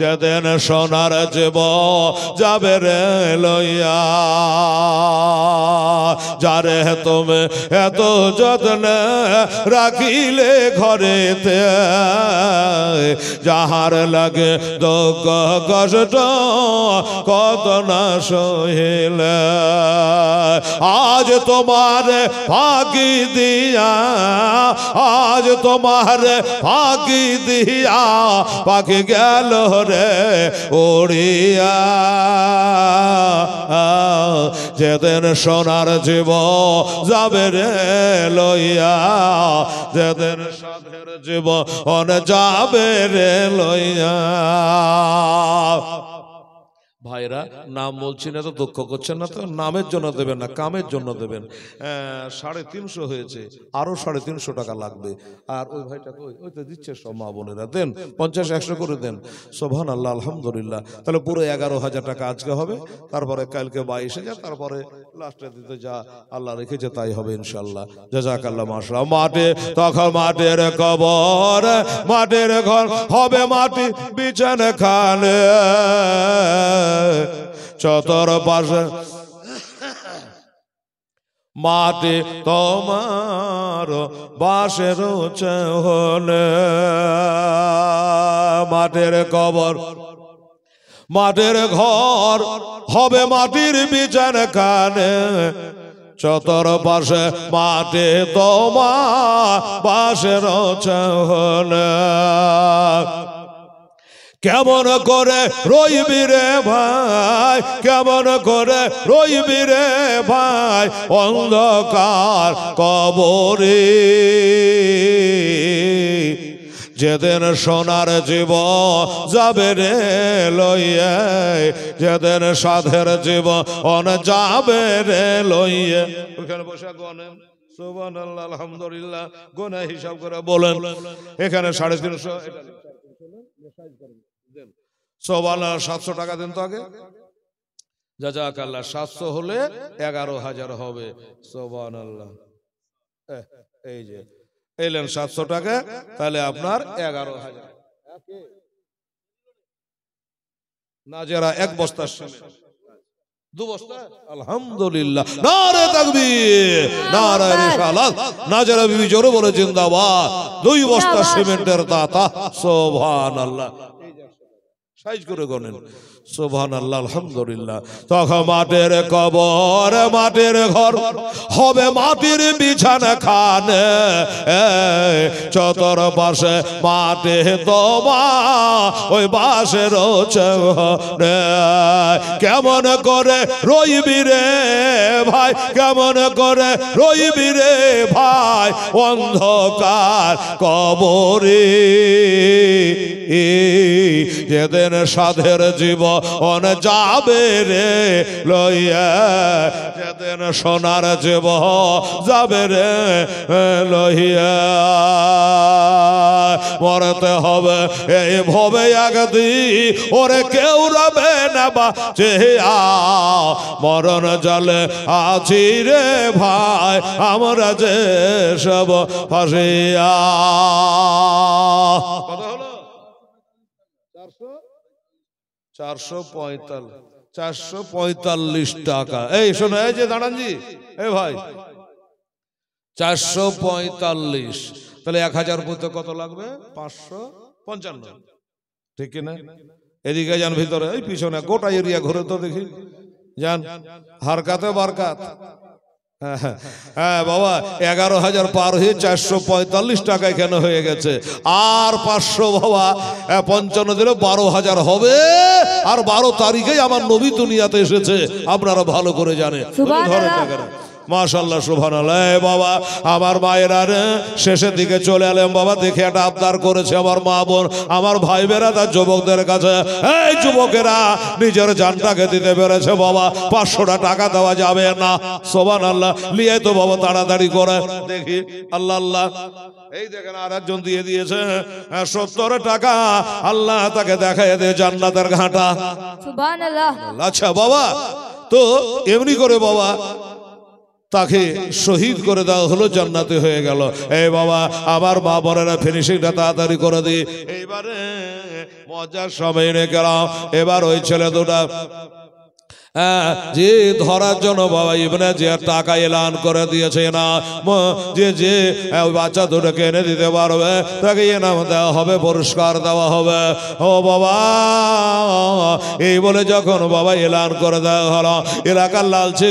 যেদিন সোনার জীব যাবে রে লইয়া, যারে তুমি এত যত্নে রাখিলে ঘরেতে, যাহার লাগে দুঃখ কষ্ট কত না সহিলে, আজ তোমার ফাঁকি দিয়া, আজ তোমার ফাঁকি দিয়া পাখি গেল রে উড়িয়া, যেদিন সোনার জীব যাবে রে লইয়া, যেদিন সাধের জীব যাবে রে লইয়া। ভাই ভাইরা নাম বলছি না তো দুঃখ করছেন না তো, নামের জন্য দেবেন না, কামের জন্য দেবেন। 350 হয়েছে, আরো 350 টাকা লাগবে। আর ওই ভাইটা ওই তো দিচ্ছে সব মা বোনেরা, দেন 50-100 করে দেন। সুবহানাল্লাহ, আলহামদুলিল্লাহ। তাহলে পুরো 11,000 টাকা আজকে হবে, তারপরে কালকে 22,000, তারপরে লাস্টে দিতে যা আল্লাহ রেখেছে তাই হবে ইনশাল্লাহ। জাযাকাল্লাহ, মাশাআল্লাহ। মাঠে তখন মাঠের কবর, মাঠের ঘর হবে মাটি বিছানা খানে, চতর পাশে মাটি তোমার বাঁশের হলে, মাঠের কবর মাঠের ঘর হবে মাটির বিছানা খানে, চতর পাশে মাটি তোমার বাঁশের হলে। কেমন করে রইবি রে ভাই, কেমন করে রইবি রে ভাই, অন্ধকার কবরে, যেদিন সোনার জীবন যাবে রে লইয়ে, যেদিন সাধের জীবন যাবে রে লইয়ে। ওখানে বসে গনেন সুবহানাল্লাহ, আলহামদুলিল্লাহ, গোনা হিসাব করে বলেন। এখানে 350, সুবহানাল্লাহ, 700 টাকা দেন তো আগে। জাযাকাল্লাহ, 700 হলে 11,000 হবে। সুবহানাল্লাহ, এই যে এলেন 700 টাকা, তাহলে আপনার 11,000। না যারা 1 বস্তা, 2 বস্তা, আলহামদুলিল্লাহ, নারে তাকবীর, নারে রিসালাত, না যারা বিবি জোরে বলে জিন্দাবাদ। 2 বস্তা সিমেন্টের দাতা, সুবহানাল্লাহ, সাইজ করে গনেন। সুবহানাল্লাহ, আলহামদুলিল্লাহ। তখন মাটির কবর মাটির ঘর হবে মাটির বিছানা খানে, চতর পাশে মাটি তোমার ওই বাঁশের চৌহনে। কেমন করে রইবি রে ভাই, কেমন করে রইবি রে ভাই, অন্ধকার কবরে, যেদিন সাধের জীবন যাবে রে লইয়া, যেদিন সোনার জীবন যাবে রে লইয়া। মরতে হবে এই ভবে একদিন, ওরে কেউ রবে না বাঁচিয়া, মরণ জলে আছি রে ভাই আমরা যে সব ফাঁসিয়া। কত হলো? 445 টাকা। এই শোনো, এই যে দাঁড়ানজি, এই ভাই 445, তাহলে 1000 পড়তে কত লাগবে? 555, ঠিক কিনা? এদিকে যান ভিতরে, এই পিছনে গোটা এরিয়া ঘুরে তো দেখি, যান হারকাতে বারকাত। হ্যাঁ বাবা, 11,000 পার হয়ে 445 টাকা কেন হয়ে গেছে। আর 500 বাবা 55 দিলে 12,000 হবে। আর 12 তারিখেই আমার নবী দুনিয়াতে এসেছে, আপনারা ভালো করে জানেন। মাশাআল্লাহ, সুবহানাল্লাহ। বাবা আমার মায়েরা শেষের দিকে চলে এলাম বাবা, দেখে একটা আবদার করেছে আমার মা বোন, আমার ভাই বেরা তার যুবকদের কাছে। এই যুবকেরা নিজের জানটাকে দিতে পেরেছে বাবা, 500 টাকা দেওয়া যাবে না। সুবহানাল্লাহ, নিয়ে তো বাবা তাড়াতাড়ি করে দেখি। আল্লাহ আল্লাহ, এই দেখেন আর একজন দিয়ে দিয়েছে 70 টাকা। আল্লাহ তাকে দেখায় দে জান্নাতের ঘাটা। সুবহানাল্লাহ। আচ্ছা বাবা, তো এমনি করে বাবা তাকে শহীদ করে দেওয়া হলো, জান্নাতে হয়ে গেল। এই বাবা আমার মা বোনেরা ফিনিশিংটা তাড়াতাড়ি করে দিই। এইবারে মজার সময় নিয়ে গেলাম। এবার ওই ছেলে দুটা যে ধরার জন্য বাবা ইবনে যে টাকা এলান করে দিয়েছে না, যে যে বাচ্চা দুটোকে এনে দিতে পারবে তাকে এনাম দেওয়া হবে, পুরস্কার দেওয়া হবে। ও বাবা, এই বলে যখন বাবা এলান করে দেওয়া হলো, এলাকার লালচি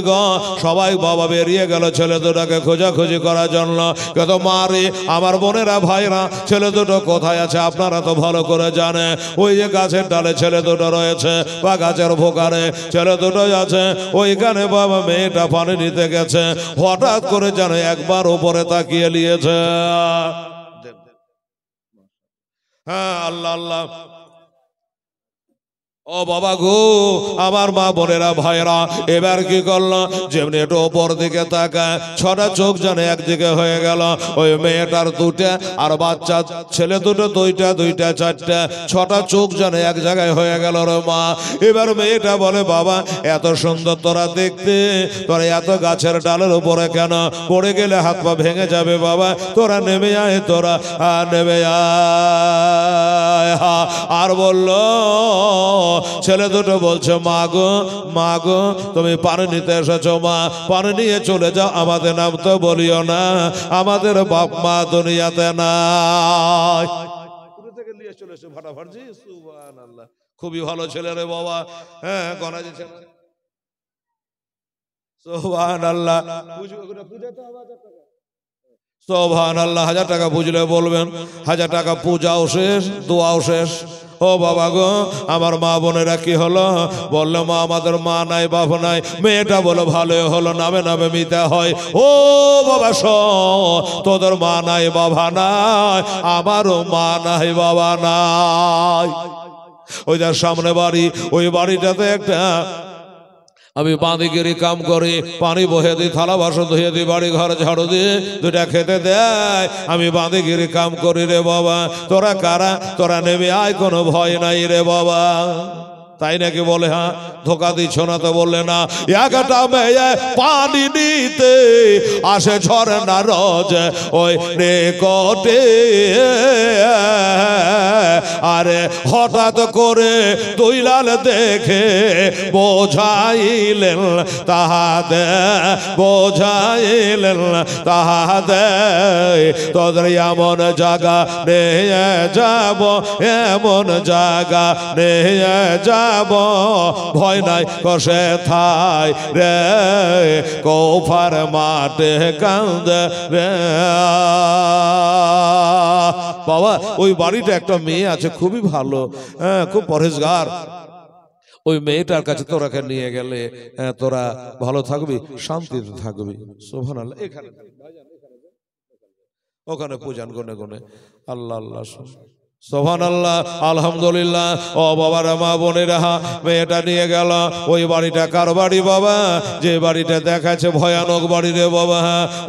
সবাই বাবা বেরিয়ে গেল ছেলে দুটোকে খোঁজাখুঁজি করার জন্য। কত মারি আমার বোনেরা ভাইরা, ছেলে দুটো কোথায় আছে আপনারা তো ভালো করে জানে। ওই যে গাছের ডালে ছেলে দুটো রয়েছে, বা গাছের ভোকারে ছেলে দুটো আছে, ওইখানে বাবা মেয়েটা পানি নিতে গেছে। হঠাৎ করে যেন একবার উপরে তাকিয়ে নিয়েছে। হ্যাঁ আল্লাহ আল্লাহ, ও বাবা গো, আমার মা বোনেরা ভাইরা, এবার কি করলো, যেমনি একটু ওপর দিকে তাকায়, ছটা চোখ যেন একদিকে হয়ে গেল। ওই মেয়েটার দুটা আর বাচ্চা ছেলে দুটো, দুইটা দুইটা চারটা, ছটা চোখ যেন এক জায়গায় হয়ে গেল রে মা। এবার মেয়েটা বলে, বাবা এত সুন্দর তোরা দেখতে, তোরা এত গাছের ডালের উপরে কেন? পড়ে গেলে হাত পা ভেঙে যাবে বাবা, তোরা নেমে আয়, তোরা নেমে আয়। আর বললো, ছেলে দুটো বলছে, মা গো তুমি পানি নিতে এসেছো, মা পানি নিয়ে চলে যাও, আমাদের নাম তো বলিও না, আমাদের বাপ মা দুনিয়াতে নাই। খুবই ভালো ছেলে রে বাবা। হ্যাঁ, গনাজি ছেলে। সুবহানাল্লাহ। সুবহানাল্লাহ। 1000 টাকা বুঝলে বলবেন, 1000 টাকা পূজাও শেষ, দোয়াও শেষ। ও বাবা গো, আমার মা বোনেরা কি হলো? বললো, মা আমাদের মা নাই, বাপ নাই। মেয়েটা বলো, ভালো হলো, নামে নামে মিতা হয়। ও বাবা তোদের মা নাই, বাবা নাই, আমারও মা নাই, বাবা নাই। ওই যার সামনে বাড়ি, ওই বাড়িটাতে একটা আমি বাঁধিগিরি কাম করি, পানি বহে দিই, থালা বাসন ধুয়ে দিই, বাড়ি ঘর ঝাড়ু দিয়ে দুটা খেতে দেয়, আমি বাঁধিগিরি কাম করি রে বাবা। তোরা কারা? তোরা নেমে আয়, কোনো ভয় নাই রে বাবা। তাই নাকি বলে? হ্যাঁ, ধোকা দিচ্ছ না তো? বললে না, একটা মেয়ে পানি নিতে আসে ঝরনা রোজ ওই নিকটে, আরে হঠাৎ করে দুই লাল দেখে বোঝাইলেন তাহাদে, বোঝাইলেন তাহাদে, তোদের এমন জায়গা নিয়ে যাব, এমন জায়গা নিয়ে যাব, ভয় নাই কষে থাই রে, কোফার মাঠে কান্দে রে। বাবা ওই বাড়িটা একটা মেয়ে আছে, খুবই ভালো, হ্যাঁ, খুব পরহেজগার। ওই মেয়েটার কাছে তোরাকে নিয়ে গেলে তোরা ভালো থাকবি, শান্তিতে থাকবি। সুবহানাল্লাহ। এখানে ওখানে পূজান গনে গনে আল্লাহ আল্লাহ। সুবহানাল্লাহ, আলহামদুলিল্লাহ। ও বাবার মা বোনেরা, মেয়েটা নিয়ে গেল। ওই বাড়িটা কার বাড়ি বাবা? যে বাড়িটা দেখাচ্ছে ভয়ানক বাড়ি রে বাবা,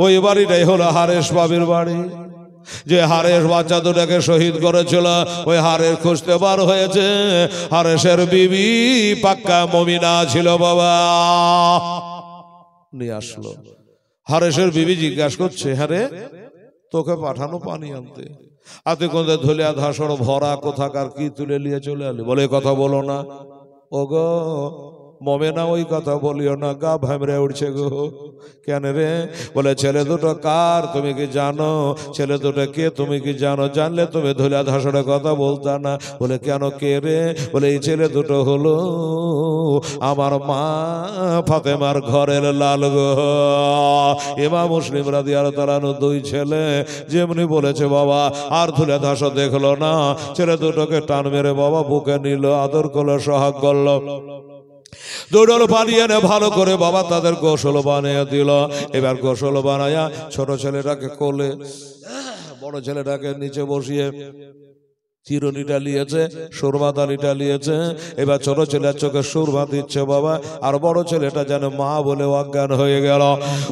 ওই বাড়িটাই হলো হারেস বাবির বাড়ি। যে হারেস বাচ্চা দুটাকে শহীদ করেছিল, ওই হারেস খুঁজতে বার হয়েছে। হারেসের বিবি পাক্কা মুমিনা ছিল বাবা, নিয়ে আসলো। হারেসের বিবি জিজ্ঞাসা করছে, হ্যাঁ রে, তোকে পাঠানো পানি আনতে, আতে কোন ধুলিয়া ধাসর ভরা, কোথাকার কি তুলে নিয়ে চলে আলি? বলে কথা বলো না। ও গো মমেনা, ওই কথা বলিও না, গা ভামড়ে উঠছে গো। কেন রে? বলে, ছেলে দুটো কার তুমি কি জানো? ছেলে দুটো কে তুমি কি জানো? জানলে তুমি ধুলিয়া ধাসরের কথা বলতা না। বলে, কেন, কে রে? বলে, এই ছেলে দুটো হলো আমার মা ফাতেমার ঘরের লাল গো। ইমাম মুসলিম রাদিয়াল্লাহু তাআলা আনহু দুই ছেলে যেমনি বলেছে বাবা, আর ধুলিয়া ধাস দেখলো না, ছেলে দুটোকে টান মেরে বাবা বুকে নিল, আদর করলো, সোহাগ করলো। দুডল পানি এনে ভালো করে বাবা তাদের গোসল বানিয়ে দিল। এবার গোসল বানায়া ছোট ছেলেটাকে কোলে, বড় ছেলেটাকে নিচে বসিয়ে চিরুনিটা নিয়েছে, সুরমাদানিটা নিয়েছে। এবার ছোট ছেলের চোখে সুরমা দিচ্ছে বাবা। আর বড় ছেলেটা যেন মা বলে অজ্ঞান হয়ে গেল,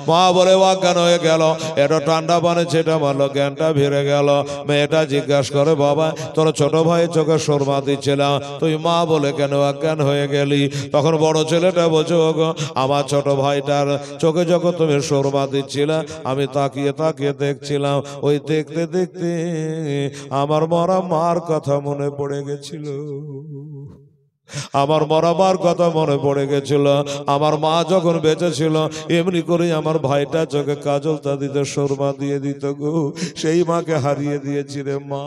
মা বলে অজ্ঞান হয়ে গেল। এটা ঠান্ডা পানি ছেটা মারলো, জ্ঞানটা ফিরে গেল। মেয়েটা জিজ্ঞাসা করে, বাবা তোর ছোট ভাই চোখে সুরমা দিচ্ছিলাম, তুই মা বলে কেন অজ্ঞান হয়ে গেলি? তখন বড় ছেলেটা বলছে, ওগো আমার ছোট ভাইটার চোখে যখন তুমি সুরমা দিচ্ছিলে, আমি তাকিয়ে তাকিয়ে দেখছিলাম, ওই দেখতে দেখতে আমার মরা মার কথা মনে পড়ে গেছিল, আমার মরাবার কথা মনে পড়ে গেছিল। আমার মা যখন বেঁচে ছিল এমনি করে আমার ভাইটা চোখে কাজলটা দিতে, সুরমা দিয়ে দিত গো। সেই মাকে হারিয়ে দিয়েছি রে মা,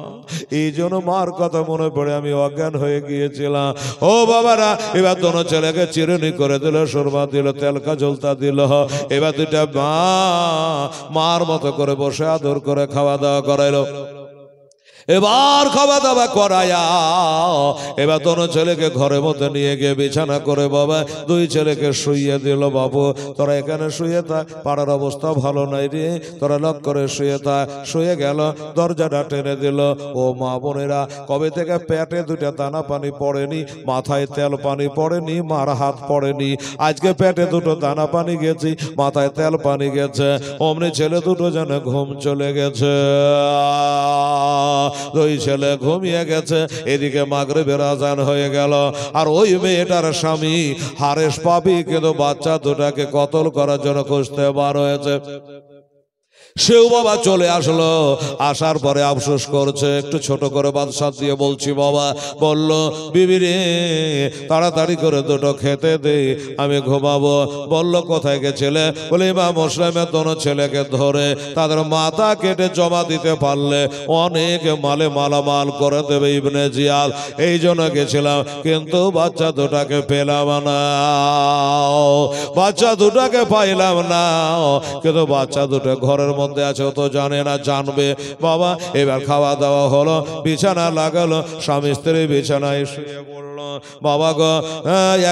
এই জন্য মার কথা মনে পড়ে আমি অজ্ঞান হয়ে গিয়েছিলাম। ও বাবারা, এবার দোনো ছেলেকে চিরুনি করে দিল, সুরমা দিল, তেল কাজলটা দিল। এবার দুইটা মা মার মতো করে বসে আদর করে খাওয়া দাওয়া করাইলো। এবার খাওয়া দাওয়া করায়া এবার তোর ছেলেকে ঘরের মধ্যে নিয়ে গিয়ে বিছানা করে বাবা দুই ছেলেকে শুইয়ে দিল। বাবু তোরা এখানে শুয়ে থাক, পাড়ার অবস্থা ভালো নাই রে, তোরা লক করে শুয়ে থাক। শুয়ে গেল, দরজাটা টেনে দিল। ও মা বোনেরা, কবে থেকে পেটে দুটা দানা পানি পড়েনি, মাথায় তেল পানি পড়েনি, মার হাত পড়েনি, আজকে পেটে দুটো দানা পানি গেছি, মাথায় তেল পানি গেছে। অমনি ছেলে দুটো যেন ঘুম চলে গেছে। দুই ছেলে ঘুমিয়ে গেছে। এদিকে মাগরিবের আজান হয়ে গেল। আর ওই মেয়েটার স্বামী হারেস পাপি কিন্তু বাচ্চা দুটাকে কতল করার জন্য খুঁজতে বার হয়েছে। সেও বাবা চলে আসলো। আসার পরে আফসোস করছে। একটু ছোট করে বাদশা দিয়ে বলছি বাবা, বলল বিবি রে তাড়াতাড়ি করে দুটো খেতে দে, আমি ঘুমাবো। বলল কোথায় গেছিলে? বলে ইমাম মুসলিমের দোনো ছেলেকে ধরে তাদের মাথা কেটে জমা দিতে পারলে অনেক মালে মালামাল করে দেবে ইবনে জিয়াদ, এই জন্য গেছিলাম, কিন্তু বাচ্চা দুটাকে পেলাম না। বাচ্চা দুটাকে পাইলাম না, কিন্তু বাচ্চা দুটো ঘরের মধ্যে আছে, ও তো জানে না, জানবে বাবা। এবার খাওয়া দাওয়া হলো, বিছানা লাগালো, স্বামী স্ত্রী বিছানায় শুয়ে পড়লো। বাবা গো,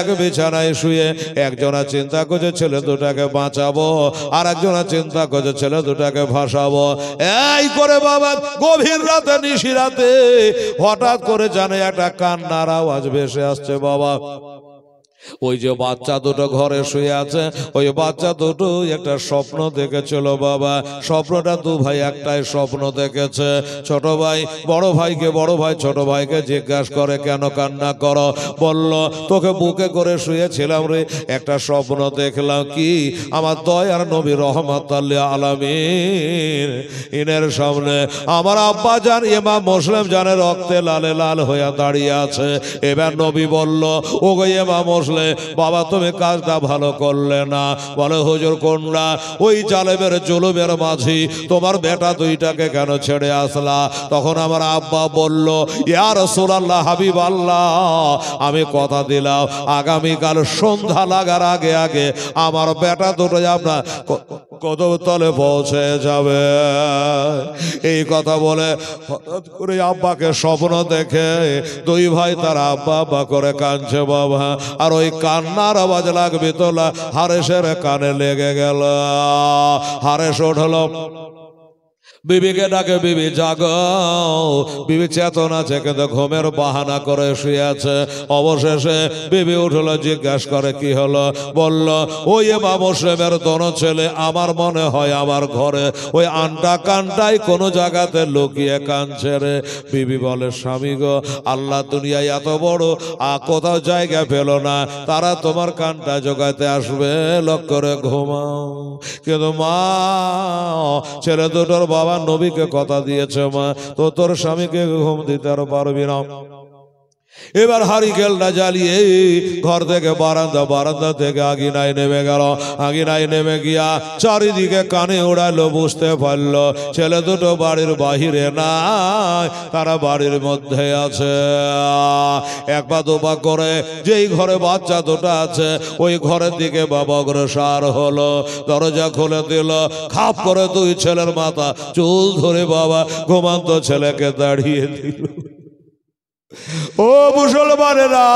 এক বিছানায় শুয়ে একজনা চিন্তা করছে ছেলে দুটাকে বাঁচাবো, আর একজনা চিন্তা করছে ছেলে দুটাকে ভাসাবো। এই করে বাবা গভীর রাতে, নিশি রাতে হঠাৎ করে জানে একটা কান্নার আওয়াজ ভেসে আসছে। বাবা ওই যে বাচ্চা দুটো ঘরে শুয়ে আছে, ওই বাচ্চা দুটো একটা স্বপ্ন দেখেছিল। বাবা স্বপ্নটা দু ভাই একটাই স্বপ্ন দেখেছে। ছোট ভাই বড় ভাইকে, বড় ভাই ছোট ভাইকে জিজ্ঞাসা করে কেন কান্না করো? বলল তোকে বুকে করে শুয়েছিলাম রে, একটা স্বপ্ন দেখলাম কি আমার দয়ার নবী রহমাতুল আলামিন ইনের সামনে আমার আব্বা জান ইমাম মুসলিম জানের রক্তে লালে লাল হয়ে দাঁড়িয়ে আছে। এবার নবী বলল ও গো ইমাম মুসলিম, বাবা তুমি কাজটা ভালো করলে না। বলে হুজুর কোনটা? ওই জালেমের জুলুমের মাঝি তোমার বেটা দুইটাকে কেন ছেড়ে আসলা? তখন আমার আব্বা বলল ইয়া রাসূলুল্লাহ, হাবিব আল্লাহ, আমি কথা দিলাম আগামীকাল সন্ধ্যা লাগার আগে আগে আমার বেটা দুটো আপনার কদম তলে পৌঁছে যাবে। এই কথা বলে হঠাৎ করে আব্বাকে স্বপ্ন দেখে দুই ভাই তার আব্বা আব্বা করে কাঁদছে। বাবা আর ওই কান্নার আওয়াজ লাগবে তোলা হারেসের কানে লেগে গেল। হারেস উঠল, বিবিকে ডাকে, বিবি জাগো। বিবি চেতন আছে কিন্তু ঘুমের বাহানা করে শুয়ে আছে। অবশেষে বিবি উঠলো, জিজ্ঞাসা করে কি হলো? বলল ওই ইমাম মুসলিমের দোনো ছেলে আমার মনে হয় আমার ঘরে ওই আন্টা কান্টাই কোনো জায়গাতে লুকিয়ে কাঁদছে রে। বিবি বলে স্বামী গো, আল্লাহ দুনিয়ায় এত বড় কোথাও জায়গা পেল না, তারা তোমার কানটা জোগাতে আসবে, লক করে ঘুমাও। কিন্তু মা ছেলে দুটোর বাবা নবীকে কথা দিয়েছে, মা তো তোর স্বামীকে ঘুম দিতে আর পারবি না। এবার হারিকেলটা জ্বালিয়ে ঘর থেকে বারান্দা, বারান্দা থেকে আগিনায় নেমে গেল। আগিনায় নেমে গিয়া চারিদিকে কানে উড়ালো, বুঝতে পারলো ছেলে দুটো বাড়ির বাহিরে নাই, তারা বাড়ির মধ্যে আছে। এক পা দুপা করে যেই ঘরে বাচ্চা দুটো আছে ওই ঘরের দিকে বাবা অগ্রসর হলো। দরজা খুলে দিল, খাপ করে দুই ছেলের মাথা চুল ধরে বাবা ঘুমান্ত ছেলেকে দাঁড়িয়ে দিল। ও মুসলমানেরা,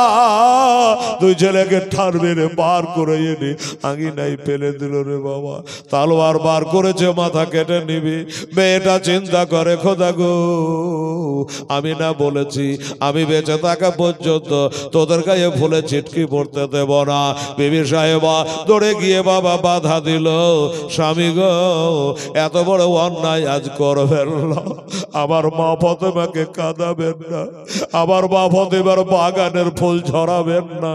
দুই ছেলেকে ঠার মেরে বার করে এনে আঙিনায় ফেলে দিল রে বাবা। তালোয়ার বার করেছে, মাথা কেটে নিবি। মেয়েটা চিন্তা করে খোদা গো, আমি না বলেছি আমি বেঁচে থাকা পর্যন্ত তোদের গায়ে ফুলে ছিটকি পড়তে দেব না। বিবি সাহেবা দৌড়ে গিয়ে বাবা বাধা দিল, স্বামী গো এত বড় অন্যায় আজ করবেন না, আমার মা ফাতেমাকে কাঁদাবেন না, আমার মা ফাতেমার বাগানের ফুল ঝরাবেন না।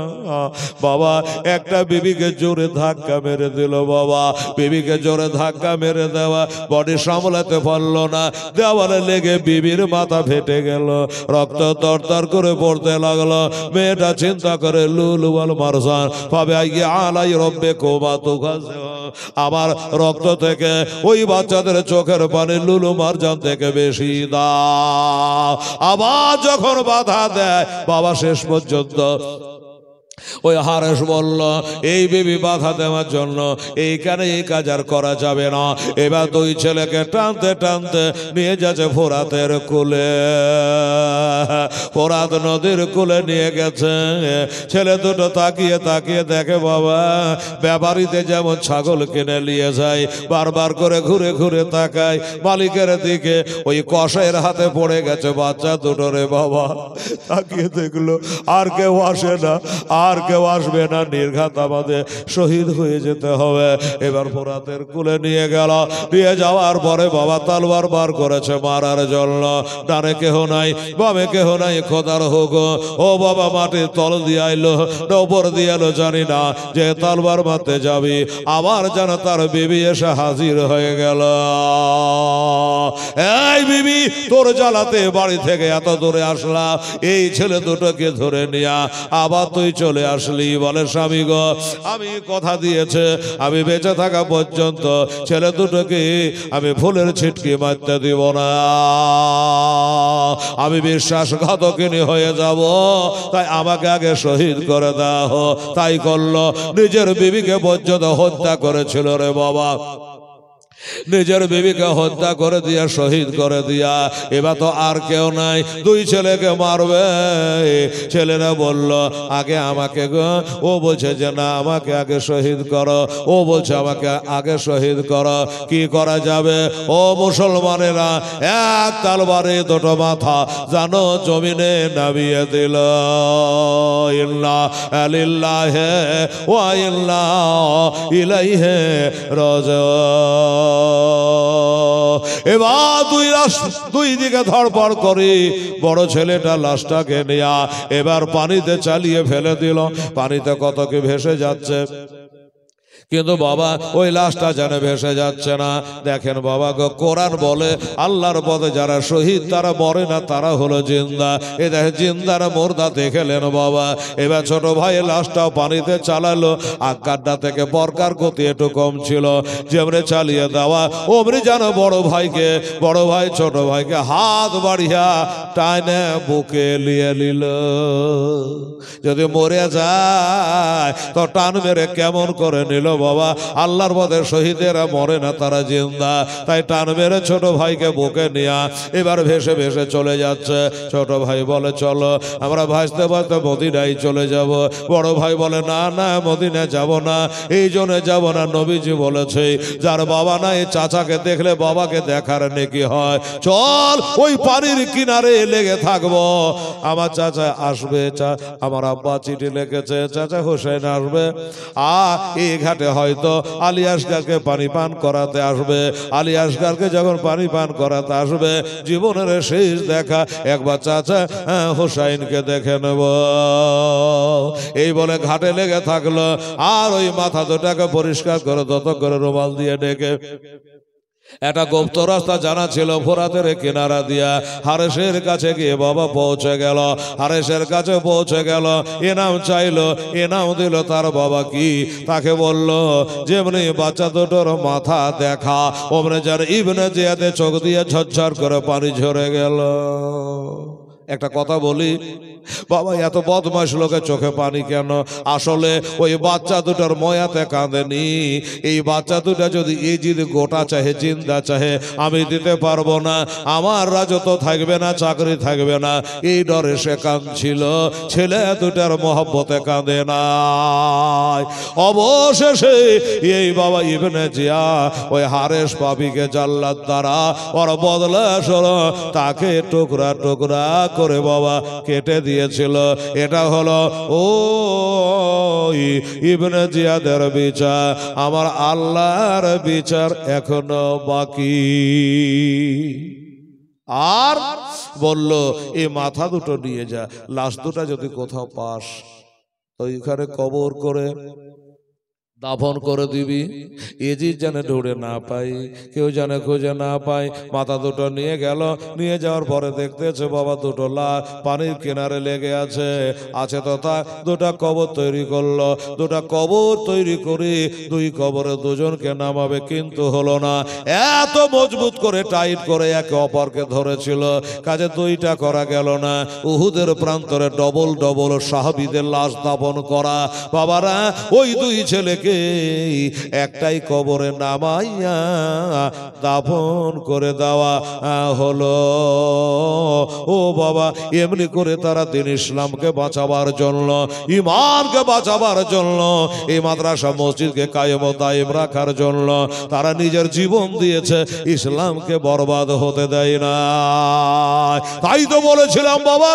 বাবা একটা বিবিকে জোরে ধাক্কা মেরে দিল। বাবা বিবিকে জোরে ধাক্কা মেরে দেওয়া, বডি সামলাতে পারলো না, দেওয়ালে লেগে বিবির মাথা ফেটে গেল, রক্ত তরতর করে পড়তে লাগলো। মেয়েটা চিন্তা করে লুলু ওয়াল মারজান পাবে আলাই রব্বে কোমা তুখাসে, আমার রক্ত থেকে ওই বাচ্চাদের চোখের পানি লুলু মারজান থেকে বেশি দাও। আবার যখন বাধা দেয় বাবা শেষ পর্যন্ত ওই হারেস বলল, এই বিবি বাধা দেওয়ার জন্য এইখানে এই কাজ আর করা যাবে না। এবার দুই ছেলেকে টানতে টানতে নিয়ে যাচ্ছে ফোরাতের কুলে, ফোরাত নদীর কুলে নিয়ে গেছে। ছেলে দুটো তাকিয়ে তাকিয়ে দেখে বাবা ব্যাপারীতে যেমন ছাগল কিনে নিয়ে যায়, বারবার করে ঘুরে ঘুরে তাকায় মালিকের দিকে। ওই কসাইয়ের হাতে পড়ে গেছে বাচ্চা দুটো রে বাবা। তাকিয়ে দেখলো আর কেউ আসে না, আর কেউ আসবে না, নির্ঘাত আমাদের শহীদ হয়ে যেতে হবে। এবার ফোরাতের কুলে নিয়ে গেল। নিয়ে যাওয়ার পরে বাবা তলোয়ার বার করেছে মারার জন্য। ডানে কেহ নাই, বামে কেহ নাই, খোদার হোক ও বাবা মাটির তল দিয়ে আইলো না উপর দিয়ে এলো জানি না, যে তলোয়ার মারতে যাবি আবার যেন তার বিবি এসে হাজির হয়ে গেল। এই বিবি তোর জ্বালাতে বাড়ি থেকে এত দূরে আসলা, এই ছেলে দুটোকে ধরে নিয়া আবার তুই চলে আসলি। বলে স্বামী গো, আমি কথা দিয়েছে আমি বেঁচে থাকা পর্যন্ত ছেলে দুটোকে আমি ফুলের ছিটকি মারতে দিব না, আমি বিশ্বাসঘাতকিনী হয়ে যাব, তাই আমাকে আগে শহীদ করে দাও। তাই করলো, নিজের বিবিকে পর্যন্ত হত্যা করেছিল রে বাবা, নিজের বিবিকে হত্যা করে দিয়া শহীদ করে দিয়া। এবার তো আর কেউ নাই, দুই ছেলেকে মারবে। ছেলেরা বলল আগে আমাকে গো, ও বলছে যে না আমাকে আগে শহীদ করো, ও বলছে আমাকে আগে শহীদ করো। কি করা যাবে ও মুসলমানেরা? এক তলবারে দুটো মাথা জানো জমিনে নামিয়ে দিল। ইন্না লিল্লাহি ওয়া ইন্না ইলাইহি রাজিউন। এবার দুই দিকে ধরপড় করি বড় ছেলেটা লাশটাকে নেয়া এবার পানিতে চালিয়ে ফেলে দিল। পানিতে কত কি ভেসে যাচ্ছে, কিন্তু বাবা ওই লাশটা যেন ভেসে যাচ্ছে না। দেখেন বাবা গো, কোরআন বলে আল্লাহর পথে যারা শহীদ তারা মরে না, তারা হলো জিন্দা। এ দেখে জিন্দারা মুর্দা দেখেলেন বাবা। এবার ছোট ভাই লাশটাও পানিতে চালালো। আকারটা থেকে বরকার গতি একটু কম ছিল, যেমনি চালিয়ে দেওয়া অমনি যেন বড় ভাই ছোট ভাইকে হাত বাড়িয়া টাইনে বুকে লিয়ে নিল। যদি মরে যায় তো টান মেরে কেমন করে নিল বাবা। আল্লাহর পথে শহীদেরা মরে না, তারা জিন্দা। তাই টান মেরে ছোট ভাইকে বুকে নিয়া এবার ভেসে ভেসে চলে যাচ্ছে। ছোট ভাই বলে চলো আমরা ভাসতে ভাসতে মদিনায় চলে যাব। বড় ভাই বলে না না মদিনায় যাব না, এই জন্য যাব না, নবীজি বলেছে যার বাবা নাই চাচাকে দেখলে বাবাকে দেখার নেকি হয়। চল ওই পানির কিনারে লেগে থাকবো, আমার চাচা আসবে, আমার আব্বা চিঠি লিখেছে, চাচা হোসেন আসবে, এই ঘাটে হয়তো আলী আসগারকে পানি পান করাতে আসবে। আলী আসগারকে যখন পানি পান করাতে আসবে জীবনের শেষ দেখা একবার চাচা হোসাইনকে দেখে নেব। এই বলে ঘাটে লেগে থাকলো। আর ওই মাথা দুটাকে পরিষ্কার করে দত করে রুমাল দিয়ে ডেকে একটা গুপ্ত রাস্তা জানা ছিল ফোরাতের কিনারা দিয়া হারেসের কাছে গিয়ে বাবা পৌঁছে গেল। হারেসের কাছে পৌঁছে গেল, এনাম চাইলো, এনাম দিল তার বাবা। কি তাকে বলল যেমনি বাচ্চা দুটোর মাথা দেখা ওমনে যার ইবনে জিয়াদে চোখ দিয়ে ঝরঝর করে পানি ঝরে গেল। একটা কথা বলি বাবা, এত বদমাশ লোকের চোখে পানি কেন? আসলে ওই বাচ্চা দুটার ময়াতে কাঁদেনি। এই বাচ্চা দুটা যদি এই যদি গোটা চাহে জিন্দা চাহে আমি দিতে পারবো না, আমার রাজত্ব থাকবে না, চাকরি থাকবে না, এই ডরে সে কাঁদছিল। ছেলে দুটার মহব্বতে কাঁদে না। অবশেষে এই বাবা ইবনে জিয়া ওই হারেস পাপিকে জাল্লাত দ্বারা ওর বদলা সরো তাকে টুকরা টুকরা করে বাবা কেটে দিয়েছিল। এটা হলো ও ইবনে জিয়াদের বিচার। আমার আল্লাহর বিচার এখনো বাকি। আর বলল এই মাথা দুটো নিয়ে যা, লাশ দুটা যদি কোথাও পাস তো ওইখানে কবর করে দাফন করে দিবি, এজিদ যেন দৌড়ে না পাই, কেউ যেন খুঁজে না পায়। মাথা দুটো নিয়ে গেল, নিয়ে যাওয়ার পরে দেখতেছে বাবা দুটো লাশ পানির কিনারে লেগে আছে। আছে তো তা, দুটা কবর তৈরি করলো। দুটা কবর তৈরি করে দুই কবরে দুজনকে নামাবে, কিন্তু হলো না। এত মজবুত করে টাইট করে একে অপরকে ধরেছিল, কাজে দুইটা করা গেল না। উহুদের প্রান্তরে ডবল ডবল সাহাবীদের লাশ দাফন করা। বাবারা, ওই দুই ছেলেকে একটাই কবরে নামাইয়া দাফন করে দেওয়া হলো। ও বাবা, এমনি করে তারা দিন ইসলামকে বাঁচাবার জন্য, ইমানকে বাঁচাবার জন্য, এই মাদ্রাসা মসজিদকে কায়েম ও দায়েম রাখার জন্য তারা নিজের জীবন দিয়েছে, ইসলামকে বরবাদ হতে দেয় না। তাই তো বলেছিলাম বাবা,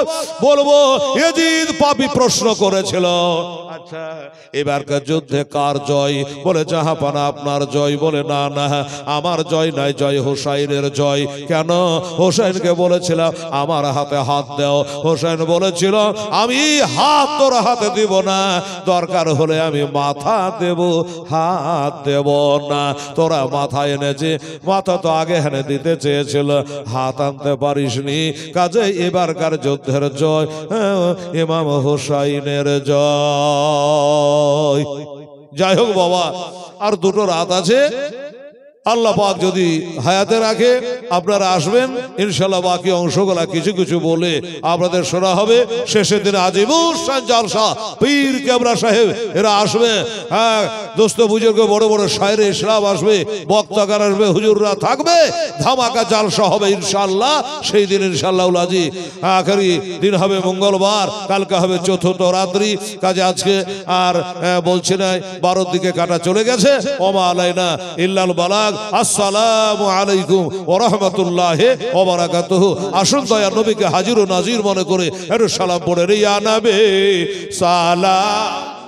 বলবো এজিদ পাপী প্রশ্ন করেছিল, আচ্ছা এবারকার যুদ্ধে কার জয়? বলে জাহাপানা আপনার জয়। বলে না না, আমার জয় নাই, জয় হোসাইনের জয়। কেন? হোসাইনকে বলেছিল আমার হাতে হাত দাও। হোসাইন বলেছিল আমি হাত তোর হাতে দিব না, দরকার হলে আমি মাথা দেব, হাত দেব না। তোরা মাথা এনেছে, মাথা তো আগে হেনে দিতে চেয়েছিল, হাত আনতে পারিসনি। কাজে এবারকার যুদ্ধের জয় ইমাম হোসাইনের জয়। যাই হোক বাবা, আর দুটো রাত আছে, আল্লাহ পাক যদি হায়াতে রাখে আপনারা আসবেন ইনশাআল্লাহ। বাকি অংশগুলা কিছু কিছু বলে আপনাদের শোনা হবে। শেষের দিনে আজিবুর শান জালসা পীর কেবলা সাহেব এরা আসবে। হ্যাঁ, দোস্ত বুজুর্গ বড় বড় শায়ের ইসলাম আসবে, বক্তাগার আসবে, হুজুররা থাকবে, ধামাকা জালসা হবে ইনশাআল্লাহ। সেই দিন ইনশাআল্লাহ আজি আখেরি দিন হবে মঙ্গলবার, কালকে হবে চতুর্থ রাত্রি। কাজে আজকে আর বলছি না, 12 দিকে কাটা চলে গেছে। ওমা আলাইনা ইল্লাল বালাগ। আসসালামু আলাইকুম ওয়া রাহমাতুল্লাহি ওয়া বারাকাতুহু। আসুন দয়া নবীকে হাজির ও নাজির মনে করে একটু সালাম পড়ে, ইয়া নবী সালাম।